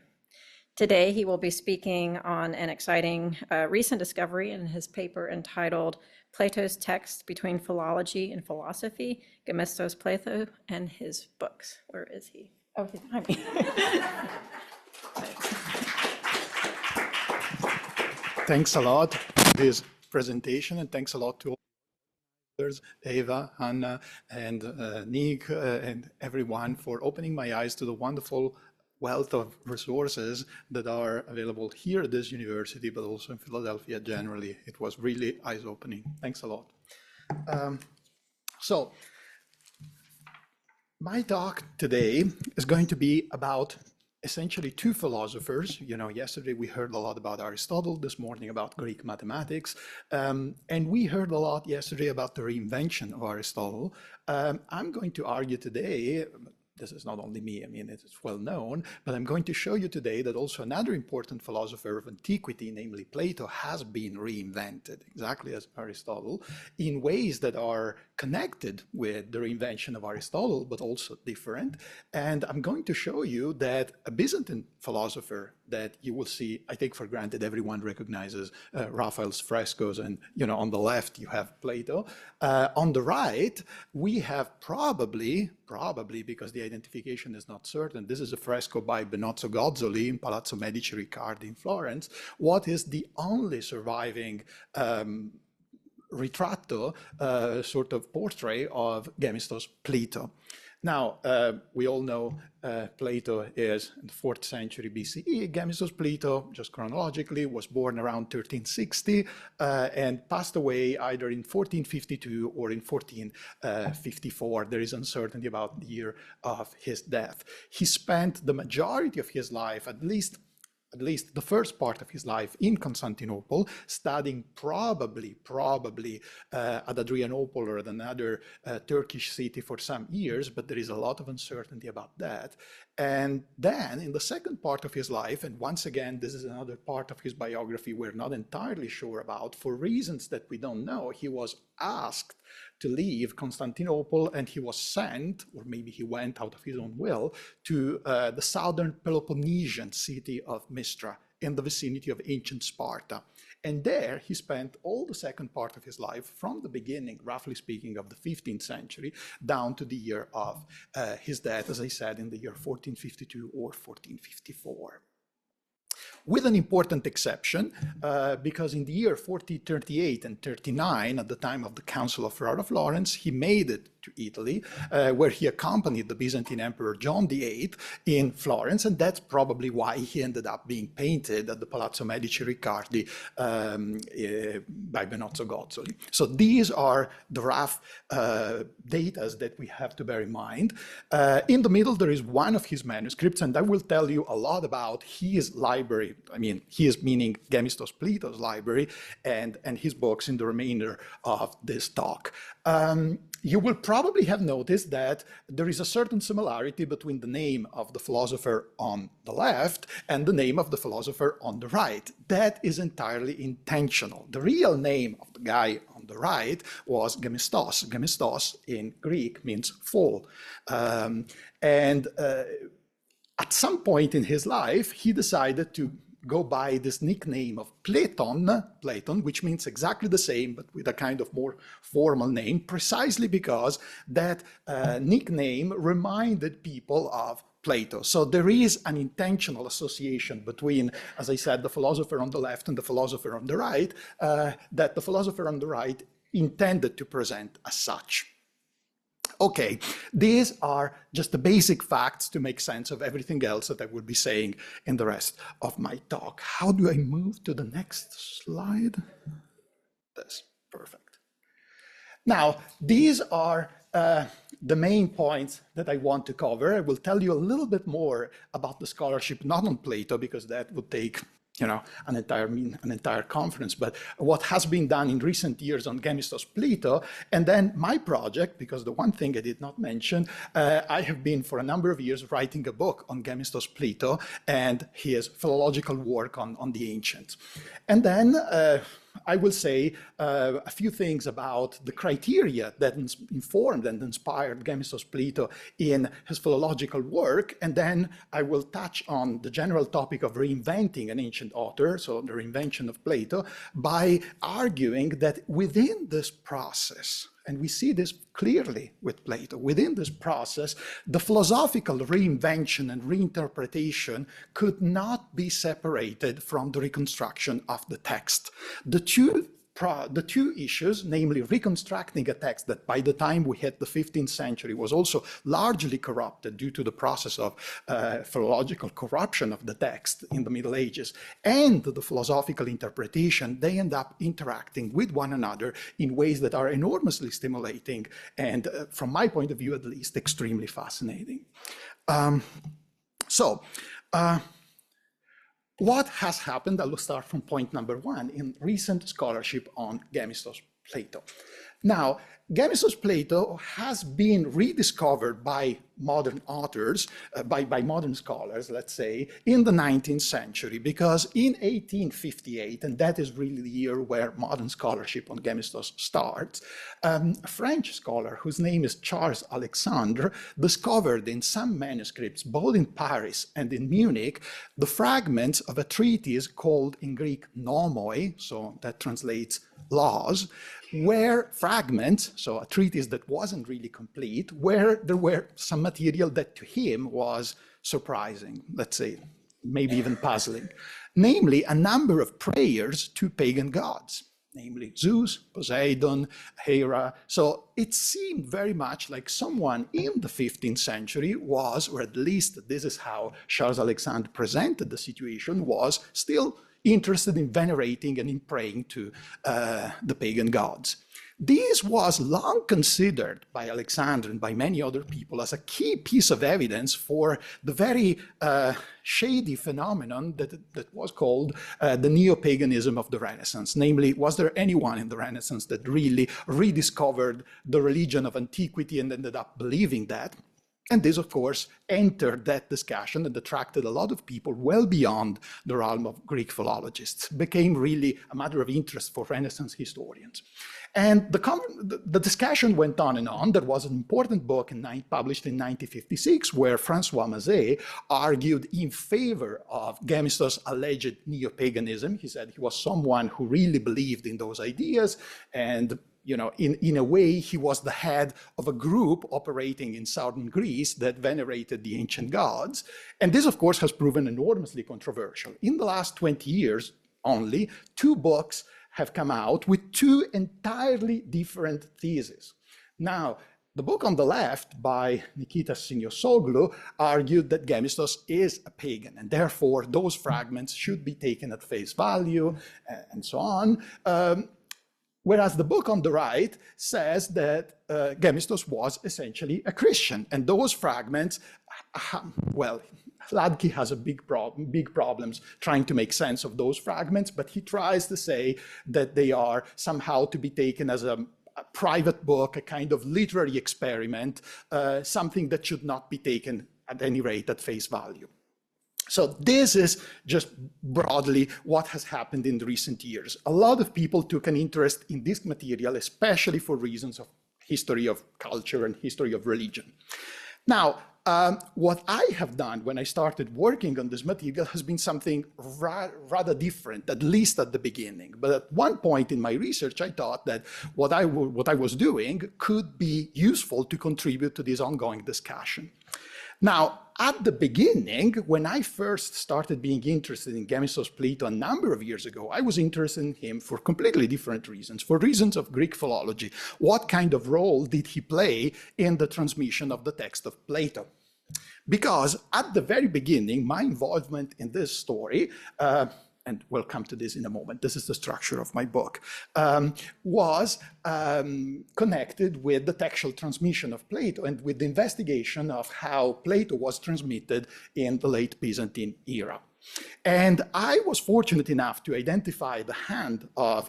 Today, he will be speaking on an exciting recent discovery in his paper entitled Plato's Text Between Philology and Philosophy, Gemistos, Pletho, and His Books. Where is he? Oh, he's behind me. Thanks a lot for this presentation, and thanks a lot to all others, Eva, Hannah, and Nick, and everyone for opening my eyes to the wonderful wealth of resources that are available here at this university, but also in Philadelphia generally. It was really eyes-opening. Thanks a lot. So my talk today is going to be about essentially two philosophers. You know, yesterday we heard a lot about Aristotle, this morning about Greek mathematics, and we heard a lot yesterday about the reinvention of Aristotle. I'm going to argue today, this is not only me, I mean, it's well known, but I'm going to show you today that also another important philosopher of antiquity, namely Plato, has been reinvented, exactly as Aristotle, in ways that are connected with the reinvention of Aristotle, but also different. And I'm going to show you that a Byzantine philosopher that you will see, I take for granted everyone recognizes Raphael's frescoes, and you know, on the left you have Plato. On the right, we have probably because the identification is not certain, this is a fresco by Benozzo Gozzoli in Palazzo Medici Riccardi in Florence, what is the only surviving ritratto, sort of portrait of Gemistos Pletho. Now, we all know Plato is in the 4th century BCE. Gemistos Plato, just chronologically, was born around 1360 and passed away either in 1452 or in 1454. There is uncertainty about the year of his death. He spent the majority of his life, at least the first part of his life, in Constantinople, studying probably at Adrianople or at another Turkish city for some years, but there is a lot of uncertainty about that. And then in the second part of his life, and once again, this is another part of his biography we're not entirely sure about, for reasons that we don't know, he was asked to leave Constantinople, and he was sent, or maybe he went out of his own will, to the southern Peloponnesian city of Mistra, in the vicinity of ancient Sparta. And there he spent all the second part of his life, from the beginning, roughly speaking, of the 15th century, down to the year of his death, as I said, in the year 1452 or 1454. With an important exception, because in the year 1438 and 39, at the time of the Council of Florence, he made it to Italy, where he accompanied the Byzantine Emperor John VIII in Florence, and that's probably why he ended up being painted at the Palazzo Medici Riccardi by Benozzo Gozzoli. So these are the rough datas that we have to bear in mind. In the middle, there is one of his manuscripts, and I will tell you a lot about his library. I mean, he is meaning Gemistos Pleto's library and his books in the remainder of this talk. You will probably have noticed that there is a certain similarity between the name of the philosopher on the left and the name of the philosopher on the right. That is entirely intentional. The real name of the guy on the right was Gemistos. Gemistos in Greek means full. At some point in his life, he decided to go by this nickname of Platon, which means exactly the same, but with a kind of more formal name, precisely because that nickname reminded people of Plato. So there is an intentional association between, as I said, the philosopher on the left and the philosopher on the right, that the philosopher on the right intended to present as such. Okay, these are just the basic facts to make sense of everything else that I will be saying in the rest of my talk. How do I move to the next slide? That's perfect. Now, these are the main points that I want to cover. I will tell you a little bit more about the scholarship, not on Plato, because that would take an entire conference, but what has been done in recent years on Gemistos Plato, and then my project, because the one thing I did not mention, I have been for a number of years writing a book on Gemistos Plato and his philological work on the ancients. And then I will say a few things about the criteria that informed and inspired Gemistos Plato in his philological work, and then I will touch on the general topic of reinventing an ancient author, so the reinvention of Plato, by arguing that within this process, and we see this clearly with Plato, within this process, the philosophical reinvention and reinterpretation could not be separated from the reconstruction of the text. The two issues, namely reconstructing a text that by the time we hit the 15th century was also largely corrupted due to the process of philological corruption of the text in the Middle Ages, and the philosophical interpretation, they end up interacting with one another in ways that are enormously stimulating and, from my point of view at least, extremely fascinating. What has happened? I will start from point number one in recent scholarship on Gemistos Plato. Now, Gemistos Plato has been rediscovered by modern authors, by modern scholars, let's say, in the 19th century, because in 1858, and that is really the year where modern scholarship on Gemistos starts, a French scholar whose name is Charles Alexandre discovered in some manuscripts, both in Paris and in Munich, the fragments of a treatise called in Greek nomoi, so that translates laws, where fragments, so a treatise that wasn't really complete, where there were some material that to him was surprising, let's say, maybe even puzzling, namely a number of prayers to pagan gods. namely Zeus, Poseidon, Hera. So it seemed very much like someone in the 15th century was, or at least this is how Charles Alexandre presented the situation, was still interested in venerating and in praying to the pagan gods. This was long considered by Alexander and by many other people as a key piece of evidence for the very shady phenomenon that was called the neo-paganism of the Renaissance. Namely, was there anyone in the Renaissance that really rediscovered the religion of antiquity and ended up believing that? And this, of course, entered that discussion and attracted a lot of people well beyond the realm of Greek philologists. It became really a matter of interest for Renaissance historians. And the discussion went on and on. There was an important book published in 1956 where Francois Mazet argued in favor of Gemistos' alleged neo-paganism. He said he was someone who really believed in those ideas, and in a way, he was the head of a group operating in southern Greece that venerated the ancient gods. And this, of course, has proven enormously controversial. In the last 20 years only, 2 books have come out with 2 entirely different theses. Now, the book on the left by Nikita Siniosoglu argued that Gemistos is a pagan, and therefore those fragments should be taken at face value, and so on. Whereas the book on the right says that Gemistos was essentially a Christian, and those fragments, well, Hladky has a big problems trying to make sense of those fragments, but he tries to say that they are somehow to be taken as a private book, a kind of literary experiment, something that should not be taken at any rate at face value. So this is just broadly what has happened in the recent years. A lot of people took an interest in this material, especially for reasons of history of culture and history of religion. Now, what I have done when I started working on this material has been something rather different, at least at the beginning. But at one point in my research, I thought that what I was doing could be useful to contribute to this ongoing discussion. Now, at the beginning, when I first started being interested in Gemistos Pletho a number of years ago, I was interested in him for completely different reasons, for reasons of Greek philology. What kind of role did he play in the transmission of the text of Plato? Because at the very beginning, my involvement in this story, and we'll come to this in a moment, this is the structure of my book, was connected with the textual transmission of Plato and with the investigation of how Plato was transmitted in the late Byzantine era. And I was fortunate enough to identify the hand of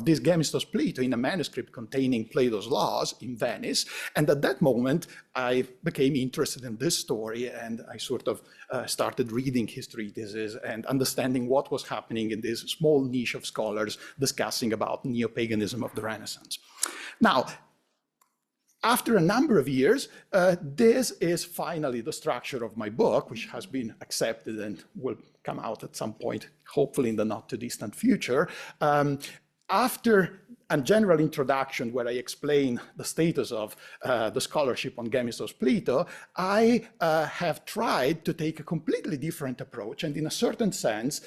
this Gemistos Pletho in a manuscript containing Plato's laws in Venice. And at that moment, I became interested in this story, and I sort of started reading his treatises and understanding what was happening in this small niche of scholars discussing about neo-paganism of the Renaissance. Now, after a number of years, this is finally the structure of my book, which has been accepted and will come out at some point, hopefully in the not too distant future. After a general introduction where I explain the status of the scholarship on Gemistos Pletho, I have tried to take a completely different approach, and in a certain sense,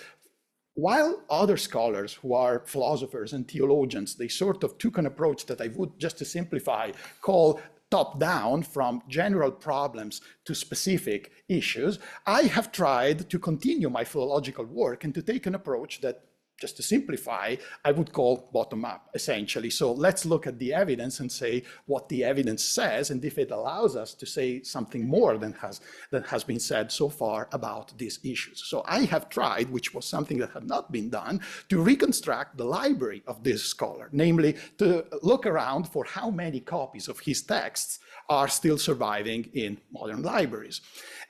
while other scholars who are philosophers and theologians, they sort of took an approach that I would, just to simplify, call top-down, from general problems to specific issues, I have tried to continue my philological work and to take an approach that, just to simplify, I would call bottom-up, essentially. So let's look at the evidence and say what the evidence says, and if it allows us to say something more than has been said so far about these issues. So I have tried, which was something that had not been done, to reconstruct the library of this scholar, namely to look around for how many copies of his texts are still surviving in modern libraries.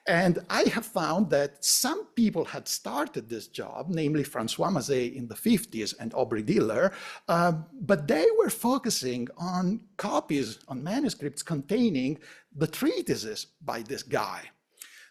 And I have found that some people had started this job, namely Francois Mazet in the 50s and Aubrey Diller, but they were focusing on copies, on manuscripts containing the treatises by this guy.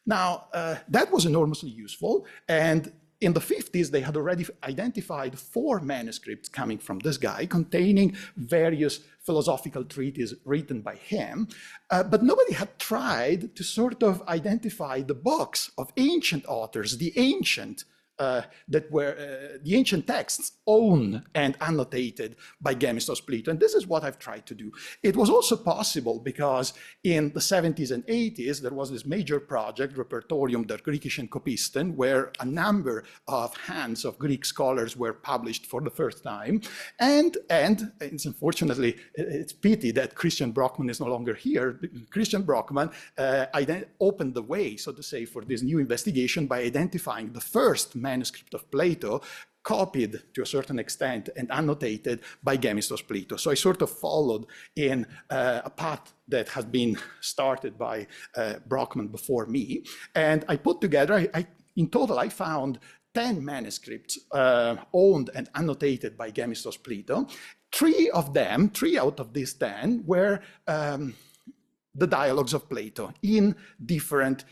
Now, that was enormously useful, and in the 50s, they had already identified 4 manuscripts coming from this guy containing various philosophical treatises written by him, but nobody had tried to sort of identify the books of ancient authors, the ancient that were the ancient texts owned and annotated by Gemistos Pletho. And this is what I've tried to do. It was also possible because in the 70s and 80s, there was this major project, Repertorium der griechischen Kopisten, where a number of hands of Greek scholars were published for the first time. And it's unfortunately, it's pity that Christian Brockman is no longer here. Christian Brockman opened the way, so to say, for this new investigation by identifying the first manuscript of Plato, copied to a certain extent and annotated by Gemistos Pletho. So I sort of followed in a path that has been started by Brockman before me. And I put together, in total, I found 10 manuscripts owned and annotated by Gemistos Pletho. Three out of these 10 were the dialogues of Plato in different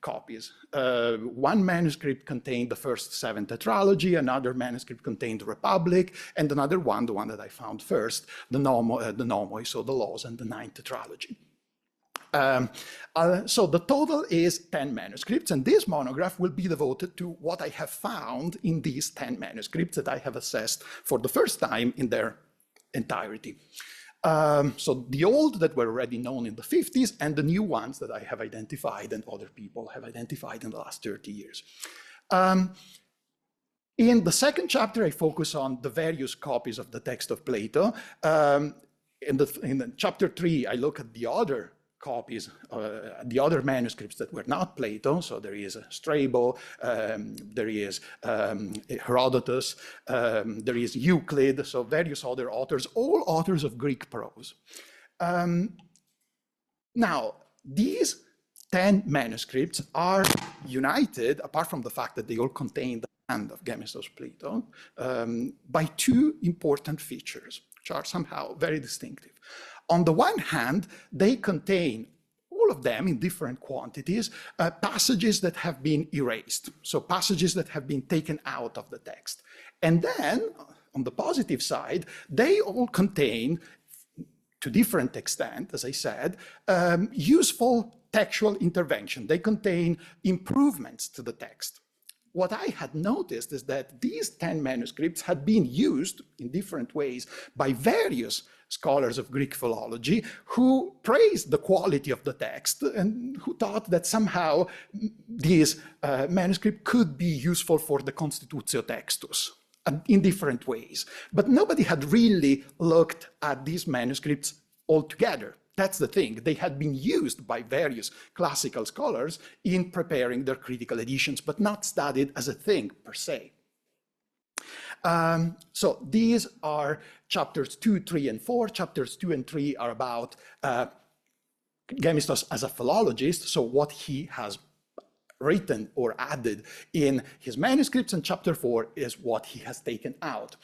copies. One manuscript contained the first 7 tetralogy, another manuscript contained the Republic, and another one, the one that I found first, the Nomoi, so the Laws and the 9th tetralogy. So the total is 10 manuscripts, and this monograph will be devoted to what I have found in these 10 manuscripts that I have assessed for the first time in their entirety. So the old that were already known in the 50s and the new ones that I have identified and other people have identified in the last 30 years. In the second chapter, I focus on the various copies of the text of Plato. In the chapter 3, I look at the other copies, the other manuscripts that were not Plato. So there is Strabo, there is Herodotus, there is Euclid, so various other authors, all authors of Greek prose. Now, these 10 manuscripts are united, apart from the fact that they all contain the hand of Gemistos Pletho, by 2 important features, which are somehow very distinctive. On the one hand, they contain, all of them in different quantities, passages that have been erased, so passages that have been taken out of the text. And then, on the positive side, they all contain, to different extent, as I said, useful textual intervention. They contain improvements to the text. What I had noticed is that these 10 manuscripts had been used in different ways by various scholars of Greek philology who praised the quality of the text and who thought that somehow this manuscript could be useful for the Constitutio Textus in different ways. But nobody had really looked at these manuscripts altogether. That's the thing. They had been used by various classical scholars in preparing their critical editions, but not studied as a thing per se. So these are chapters 2, 3, and 4. Chapters 2 and 3 are about Gemistos as a philologist, so what he has written or added in his manuscripts, and chapter 4 is what he has taken out.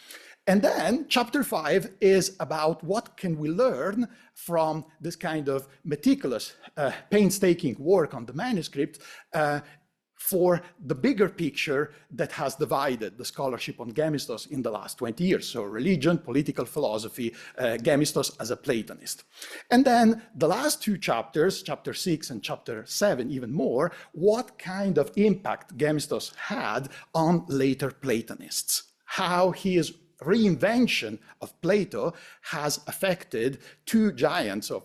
And then chapter 5 is about what can we learn from this kind of meticulous, painstaking work on the manuscript for the bigger picture that has divided the scholarship on Gemistos in the last 20 years. So religion, political philosophy, Gemistos as a Platonist. And then the last 2 chapters, chapter 6 and chapter 7 even more, what kind of impact Gemistos had on later Platonists, how his reinvention of Plato has affected 2 giants of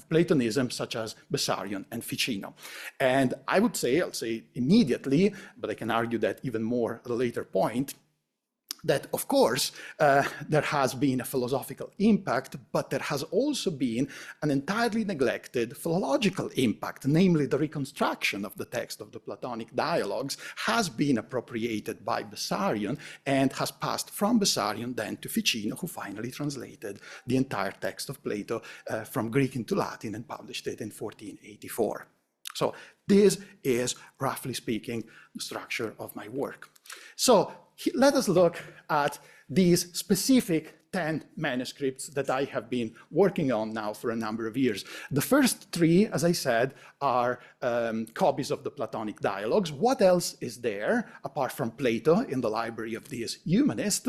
Platonism, such as Bessarion and Ficino. And I'll say immediately, but I can argue that even more at a later point, that of course there has been a philosophical impact, but there has also been an entirely neglected philological impact, namely the reconstruction of the text of the Platonic dialogues has been appropriated by Bessarion and has passed from Bessarion then to Ficino, who finally translated the entire text of Plato from Greek into Latin and published it in 1484. So this is, roughly speaking, the structure of my work. So let us look at these specific 10 manuscripts that I have been working on now for a number of years. The first 3, as I said, are copies of the Platonic dialogues. What else is there, apart from Plato, in the library of this humanist?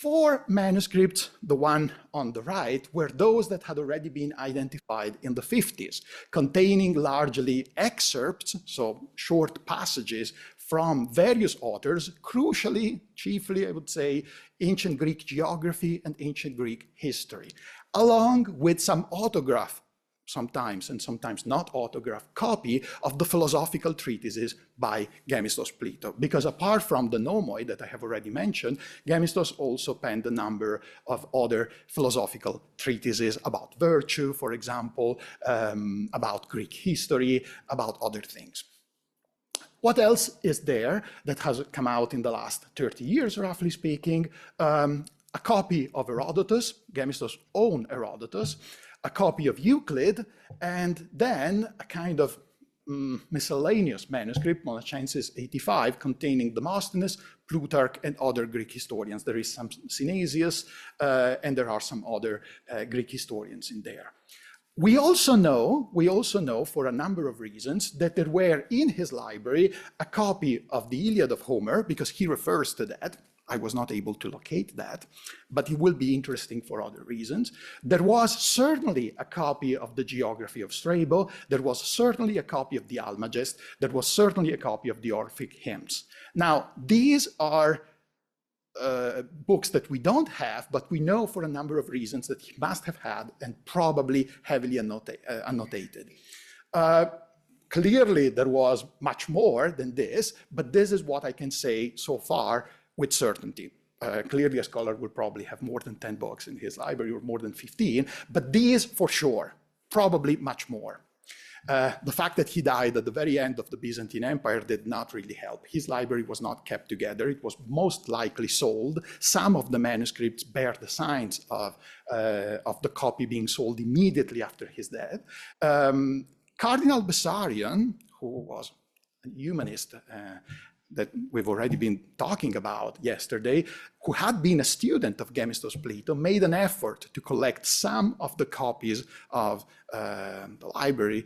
4 manuscripts, the one on the right, were those that had already been identified in the 50s, containing largely excerpts, so short passages from various authors, crucially, chiefly, I would say, ancient Greek geography and ancient Greek history, along with some autograph, sometimes and sometimes not autograph copy of the philosophical treatises by Gemistos Pletho. Because apart from the nomoi that I have already mentioned, Gemistos also penned a number of other philosophical treatises about virtue, for example, about Greek history, about other things. What else is there that has come out in the last 30 years, roughly speaking? A copy of Herodotus, Gemistos' own Herodotus, a copy of Euclid, and then a kind of miscellaneous manuscript, Monachensis 85, containing Demosthenes, Plutarch, and other Greek historians. There is some Synesius, and there are some other Greek historians in there. We also know for a number of reasons that there were in his library a copy of the Iliad of Homer, because he refers to that. I was not able to locate that, but it will be interesting for other reasons. There was certainly a copy of the Geography of Strabo. There was certainly a copy of the Almagest. There was certainly a copy of the Orphic Hymns. Now, these are books that we don't have, but we know for a number of reasons that he must have had and probably heavily annotated. Clearly, there was much more than this, but this is what I can say so far with certainty. Clearly, a scholar would probably have more than 10 books in his library or more than 15, but these for sure, probably much more. The fact that he died at the very end of the Byzantine Empire did not really help. His library was not kept together. It was most likely sold. Some of the manuscripts bear the signs of the copy being sold immediately after his death. Cardinal Bessarion, who was a humanist, that we've already been talking about yesterday, who had been a student of Gemistos Pletho, made an effort to collect some of the copies of the library,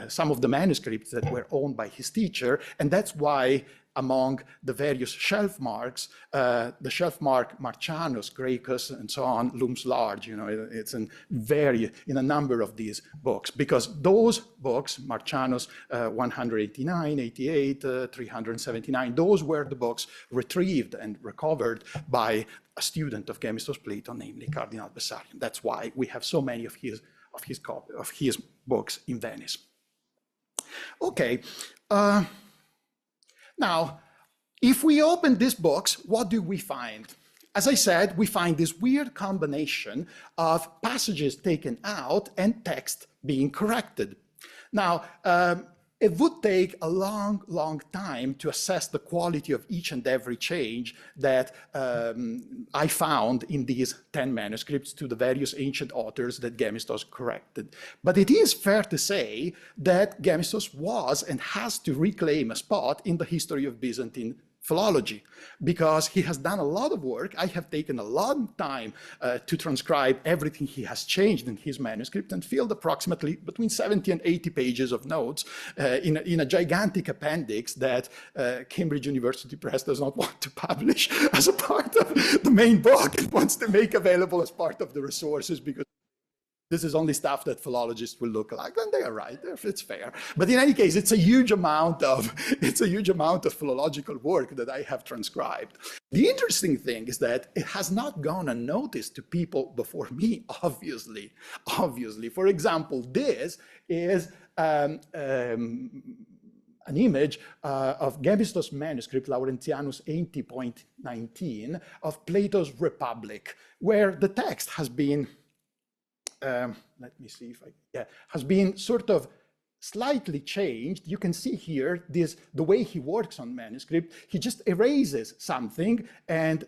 some of the manuscripts that were owned by his teacher, and that's why among the various shelf marks, the shelf mark Marcianus, Graecus, and so on looms large. You know, it's in a number of these books, because those books, Marcianus 189, 88, 379, those were the books retrieved and recovered by a student of Gemistos Pletho, namely Cardinal Bessarion. That's why we have so many of his books in Venice. Okay. Now, if we open these books, what do we find? As I said, we find this weird combination of passages taken out and text being corrected. Now, it would take a long, long time to assess the quality of each and every change that I found in these 10 manuscripts to the various ancient authors that Gemistos corrected. But it is fair to say that Gemistos was and has to reclaim a spot in the history of Byzantine philology, because he has done a lot of work. I have taken a long time to transcribe everything he has changed in his manuscript and filled approximately between 70 and 80 pages of notes in a gigantic appendix that Cambridge University Press does not want to publish as a part of the main book. It wants to make available as part of the resources, because this is only stuff that philologists will look like, and they are right. It's fair. But in any case, it's a huge amount of philological work that I have transcribed. The interesting thing is that it has not gone unnoticed to people before me. Obviously. For example, this is an image of Gemistos' manuscript, Laurentianus 80.19, of Plato's Republic, where the text has been let me see if has been sort of slightly changed. You can see here the way he works on manuscript. He just erases something and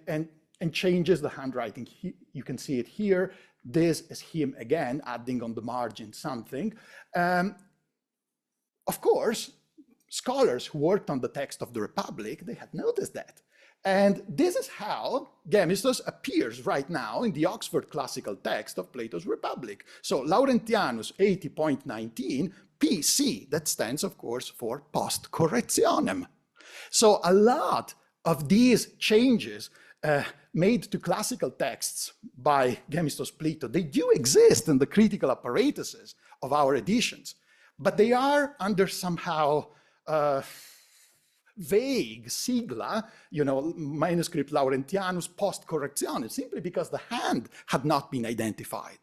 changes the handwriting. You can see it here. This is him again, adding on the margin something. Of course, scholars who worked on the text of the Republic, they had noticed that. And this is how Gemistos appears right now in the Oxford classical text of Plato's Republic. So Laurentianus 80.19, PC, that stands, of course, for post correctionem. So a lot of these changes made to classical texts by Gemistos Pletho, they do exist in the critical apparatuses of our editions, but they are under somehow vague sigla, manuscript Laurentianus post correctionis, simply because the hand had not been identified.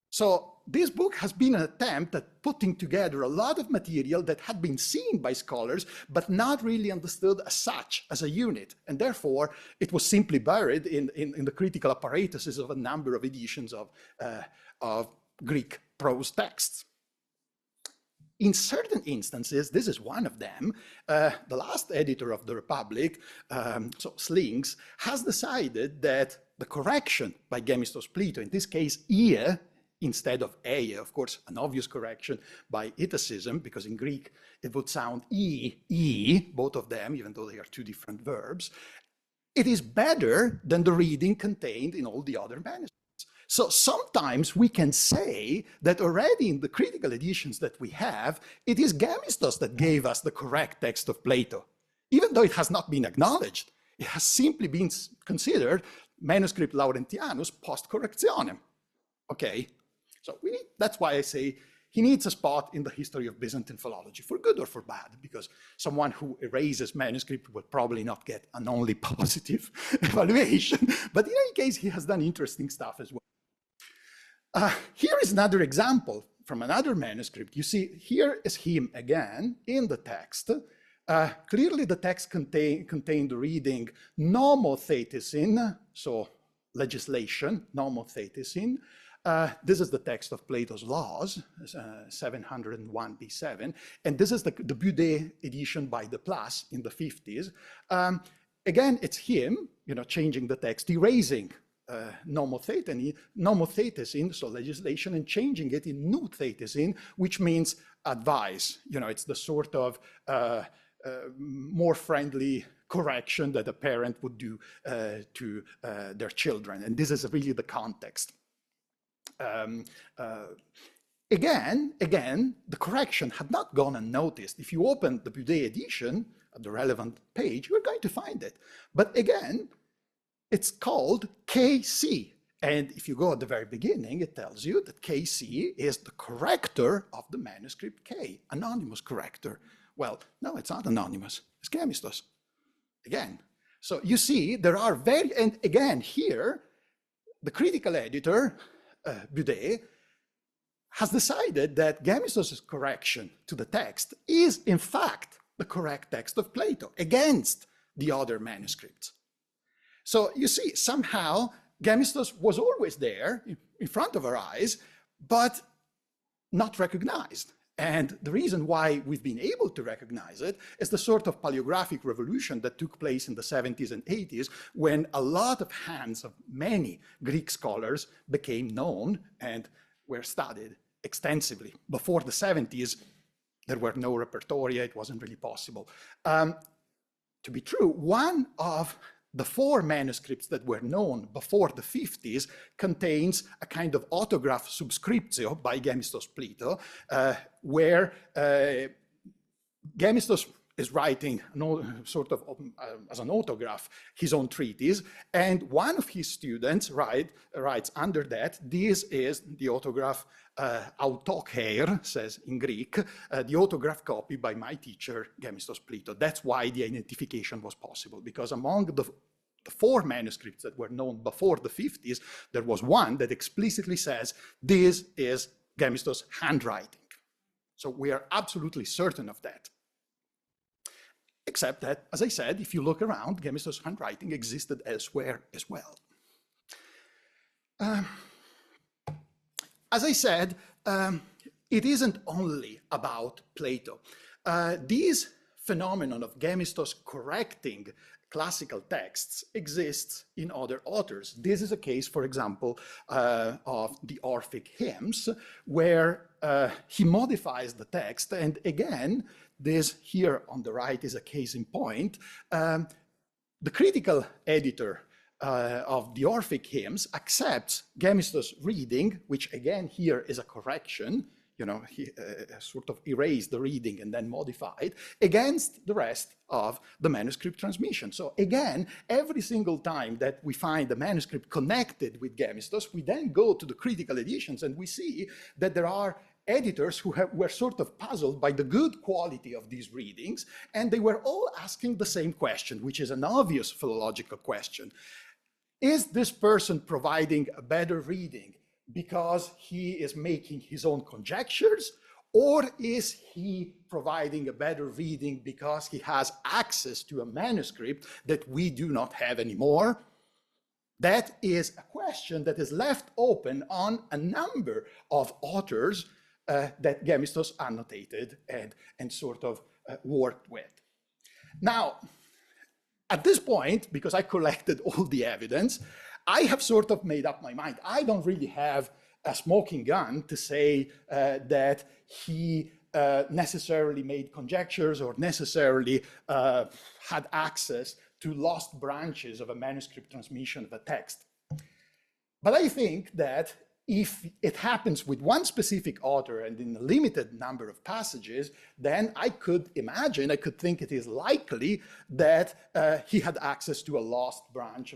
So this book has been an attempt at putting together a lot of material that had been seen by scholars, but not really understood as such, as a unit. And therefore, it was simply buried in the critical apparatuses of a number of editions of Greek prose texts. In certain instances, this is one of them, the last editor of the Republic, so Slings, has decided that the correction by Gemistos Pletho, in this case, ie, instead of eie, of course, an obvious correction by itacism, because in Greek it would sound e, both of them, even though they are two different verbs. It is better than the reading contained in all the other manuscripts. So sometimes we can say that already in the critical editions that we have, it is Gemistos that gave us the correct text of Plato, even though it has not been acknowledged. It has simply been considered manuscript Laurentianus post correctionem. Okay, so that's why I say he needs a spot in the history of Byzantine philology, for good or for bad, because someone who erases manuscript will probably not get an only positive evaluation. But in any case, he has done interesting stuff as well. Here is another example from another manuscript. You see, here is him again in the text. Clearly, the text contained the reading nomothetesin, so legislation, nomothetesin. This is the text of Plato's Laws, 701 B7, and this is the Bude edition by De Place in the 50s. Again, it's him, changing the text, erasing nomothetesin, so legislation, and changing it in nouthetesin, which means advice. It's the sort of more friendly correction that a parent would do to their children, and this is really the context. Again, the correction had not gone unnoticed. If you open the Bude edition at the relevant page, you're going to find it. But again, it's called KC. And if you go at the very beginning, it tells you that KC is the corrector of the manuscript K, anonymous corrector. Well, no, it's not anonymous. It's Gemistos. Again. So you see, there are and again, here, the critical editor, Bude, has decided that Gemistos' correction to the text is, in fact, the correct text of Plato against the other manuscripts. So you see, somehow, Gemistos was always there in front of our eyes, but not recognized. And the reason why we've been able to recognize it is the sort of paleographic revolution that took place in the 70s and 80s, when a lot of hands of many Greek scholars became known and were studied extensively. Before the 70s, there were no repertoria, it wasn't really possible. To be true, one of the 4 manuscripts that were known before the 50s contains a kind of autograph subscriptio by Gemistos Pletho, where Gemistos is writing sort of as an autograph his own treatise, and one of his students writes under that, this is the autograph autokheir, says in Greek, the autograph copy by my teacher Gemistos Pletho. That's why the identification was possible, because among the 4 manuscripts that were known before the 50s, there was one that explicitly says, this is Gemistos' handwriting. So we are absolutely certain of that. Except that, as I said, if you look around, Gemistos' handwriting existed elsewhere as well. As I said, it isn't only about Plato. This phenomenon of Gemistos correcting classical texts exists in other authors. This is a case, for example, of the Orphic hymns, where he modifies the text. And again, this here on the right is a case in point. The critical editor of the Orphic hymns accepts Gemistos' reading, which again here is a correction. he sort of erased the reading and then modified against the rest of the manuscript transmission. So again, every single time that we find a manuscript connected with Gemistos, we then go to the critical editions and we see that there are editors who were sort of puzzled by the good quality of these readings, and they were all asking the same question, which is an obvious philological question. Is this person providing a better reading because he is making his own conjectures, or is he providing a better reading because he has access to a manuscript that we do not have anymore? That is a question that is left open on a number of authors that Gemistos annotated and sort of worked with. Now, at this point, because I collected all the evidence, I have sort of made up my mind. I don't really have a smoking gun to say that he necessarily made conjectures or necessarily had access to lost branches of a manuscript transmission of a text. But I think that if it happens with one specific author and in a limited number of passages, then I could imagine, I could think it is likely that he had access to a lost branch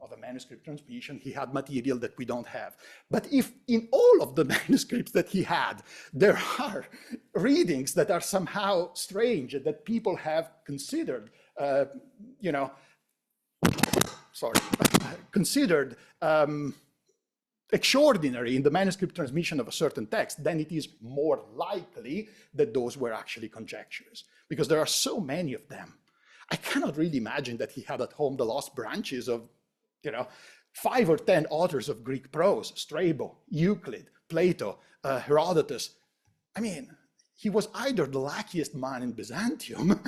of a manuscript transmission. He had material that we don't have. But if in all of the manuscripts that he had, there are readings that are somehow strange, that people have considered, considered extraordinary in the manuscript transmission of a certain text, then it is more likely that those were actually conjectures, because there are so many of them. I cannot really imagine that he had at home the lost branches of, 5 or 10 authors of Greek prose: Strabo, Euclid, Plato, Herodotus. I mean, he was either the luckiest man in Byzantium,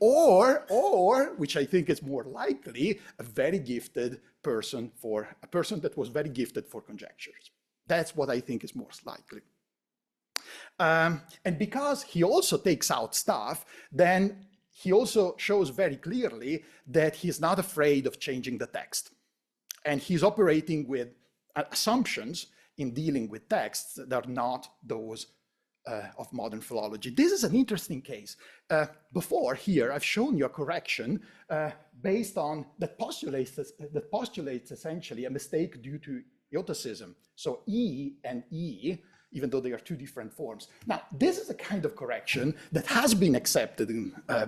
or, which I think is more likely, a very gifted person that was very gifted for conjectures. That's what I think is most likely. And because he also takes out stuff, then he also shows very clearly that he's not afraid of changing the text. And he's operating with assumptions in dealing with texts that are not those of modern philology. This is an interesting case. Before here, I've shown you a correction based on that postulates essentially a mistake due to iotacism. So E and E, even though they are two different forms. Now, this is a kind of correction that has been accepted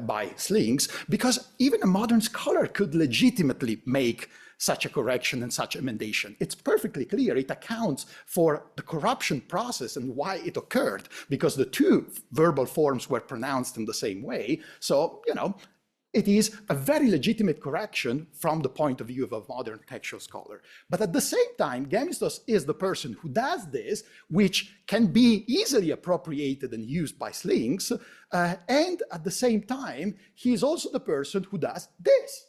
by slings, because even a modern scholar could legitimately make such a correction and such emendation. It's perfectly clear. It accounts for the corruption process and why it occurred, because the two verbal forms were pronounced in the same way. So, it is a very legitimate correction from the point of view of a modern textual scholar. But at the same time, Gemistos is the person who does this, which can be easily appropriated and used by slings. And at the same time, he is also the person who does this,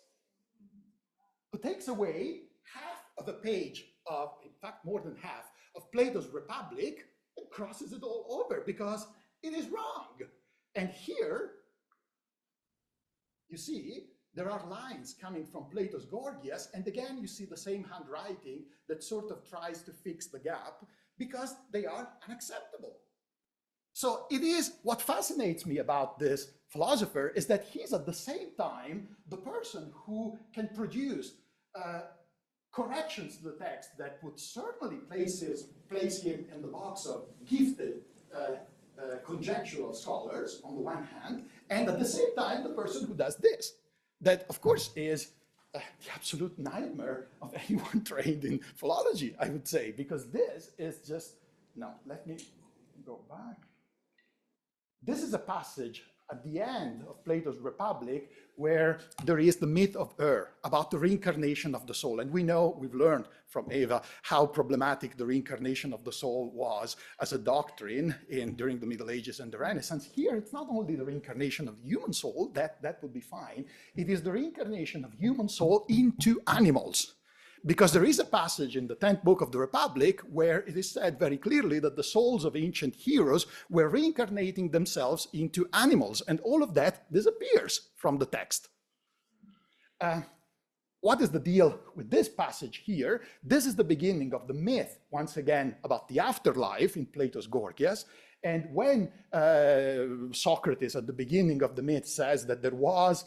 who takes away half of a page of, in fact, more than half of Plato's Republic and crosses it all over because it is wrong. And here, you see, there are lines coming from Plato's Gorgias, and again, you see the same handwriting that sort of tries to fix the gap because they are unacceptable. So it is, what fascinates me about this philosopher is that he's at the same time the person who can produce corrections to the text that would certainly place him in the box of gifted conjectural scholars on the one hand, and at the same time the person who does this. That, of course, is the absolute nightmare of anyone trained in philology, I would say, because this is just, now let me go back. This is a passage at the end of Plato's Republic where there is the myth of about the reincarnation of the soul. And we know, we've learned from Eva, how problematic the reincarnation of the soul was as a doctrine during the Middle Ages and the Renaissance. Here, it's not only the reincarnation of the human soul, that would be fine. It is the reincarnation of human soul into animals. Because there is a passage in the 10th book of the Republic where it is said very clearly that the souls of ancient heroes were reincarnating themselves into animals, and all of that disappears from the text. what is the deal with this passage here? This is the beginning of the myth, once again, about the afterlife in Plato's Gorgias. And when Socrates at the beginning of the myth says that there was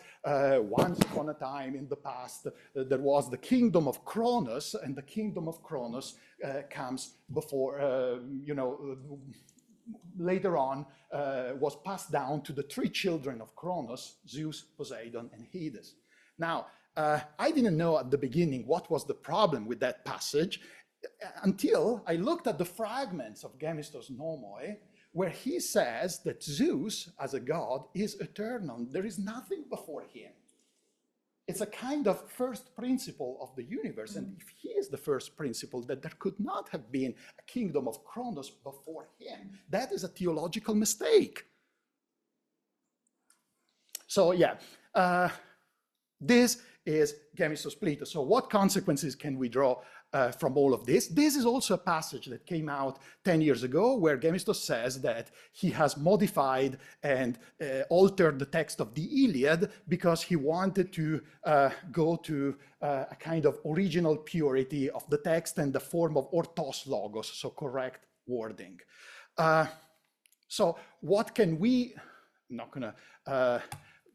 once upon a time in the past, there was the kingdom of Kronos, and the kingdom of Kronos comes before, later on was passed down to the three children of Kronos, Zeus, Poseidon, and Hades. Now, I didn't know at the beginning what was the problem with that passage until I looked at the fragments of Gemistos Nomoi, where he says that Zeus, as a god, is eternal. There is nothing before him. It's a kind of first principle of the universe. And if he is the first principle, that there could not have been a kingdom of Kronos before him. That is a theological mistake. So yeah, this is Gemistos Pletho. So what consequences can we draw from all of this? This is also a passage that came out 10 years ago where Gemistos says that he has modified and altered the text of the Iliad because he wanted to go to a kind of original purity of the text and the form of orthos logos, so correct wording. So what can we, I'm not gonna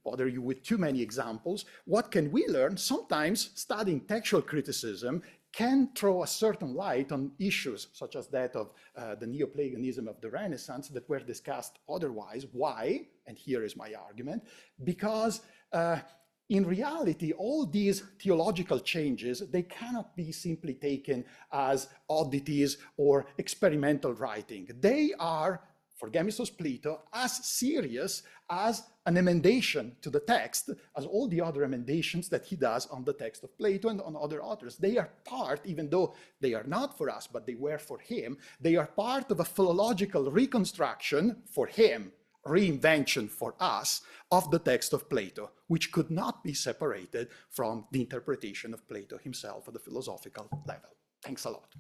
bother you with too many examples, what can we learn? Sometimes studying textual criticism can throw a certain light on issues such as that of the Neoplatonism of the Renaissance that were discussed otherwise. Why? And here is my argument. Because in reality, all these theological changes, they cannot be simply taken as oddities or experimental writing. They are, for Gemistos Pletho, as serious as an emendation to the text as all the other emendations that he does on the text of Plato and on other authors. They are part, even though they are not for us, but they were for him, they are part of a philological reconstruction for him, reinvention for us, of the text of Plato, which could not be separated from the interpretation of Plato himself at the philosophical level. Thanks a lot.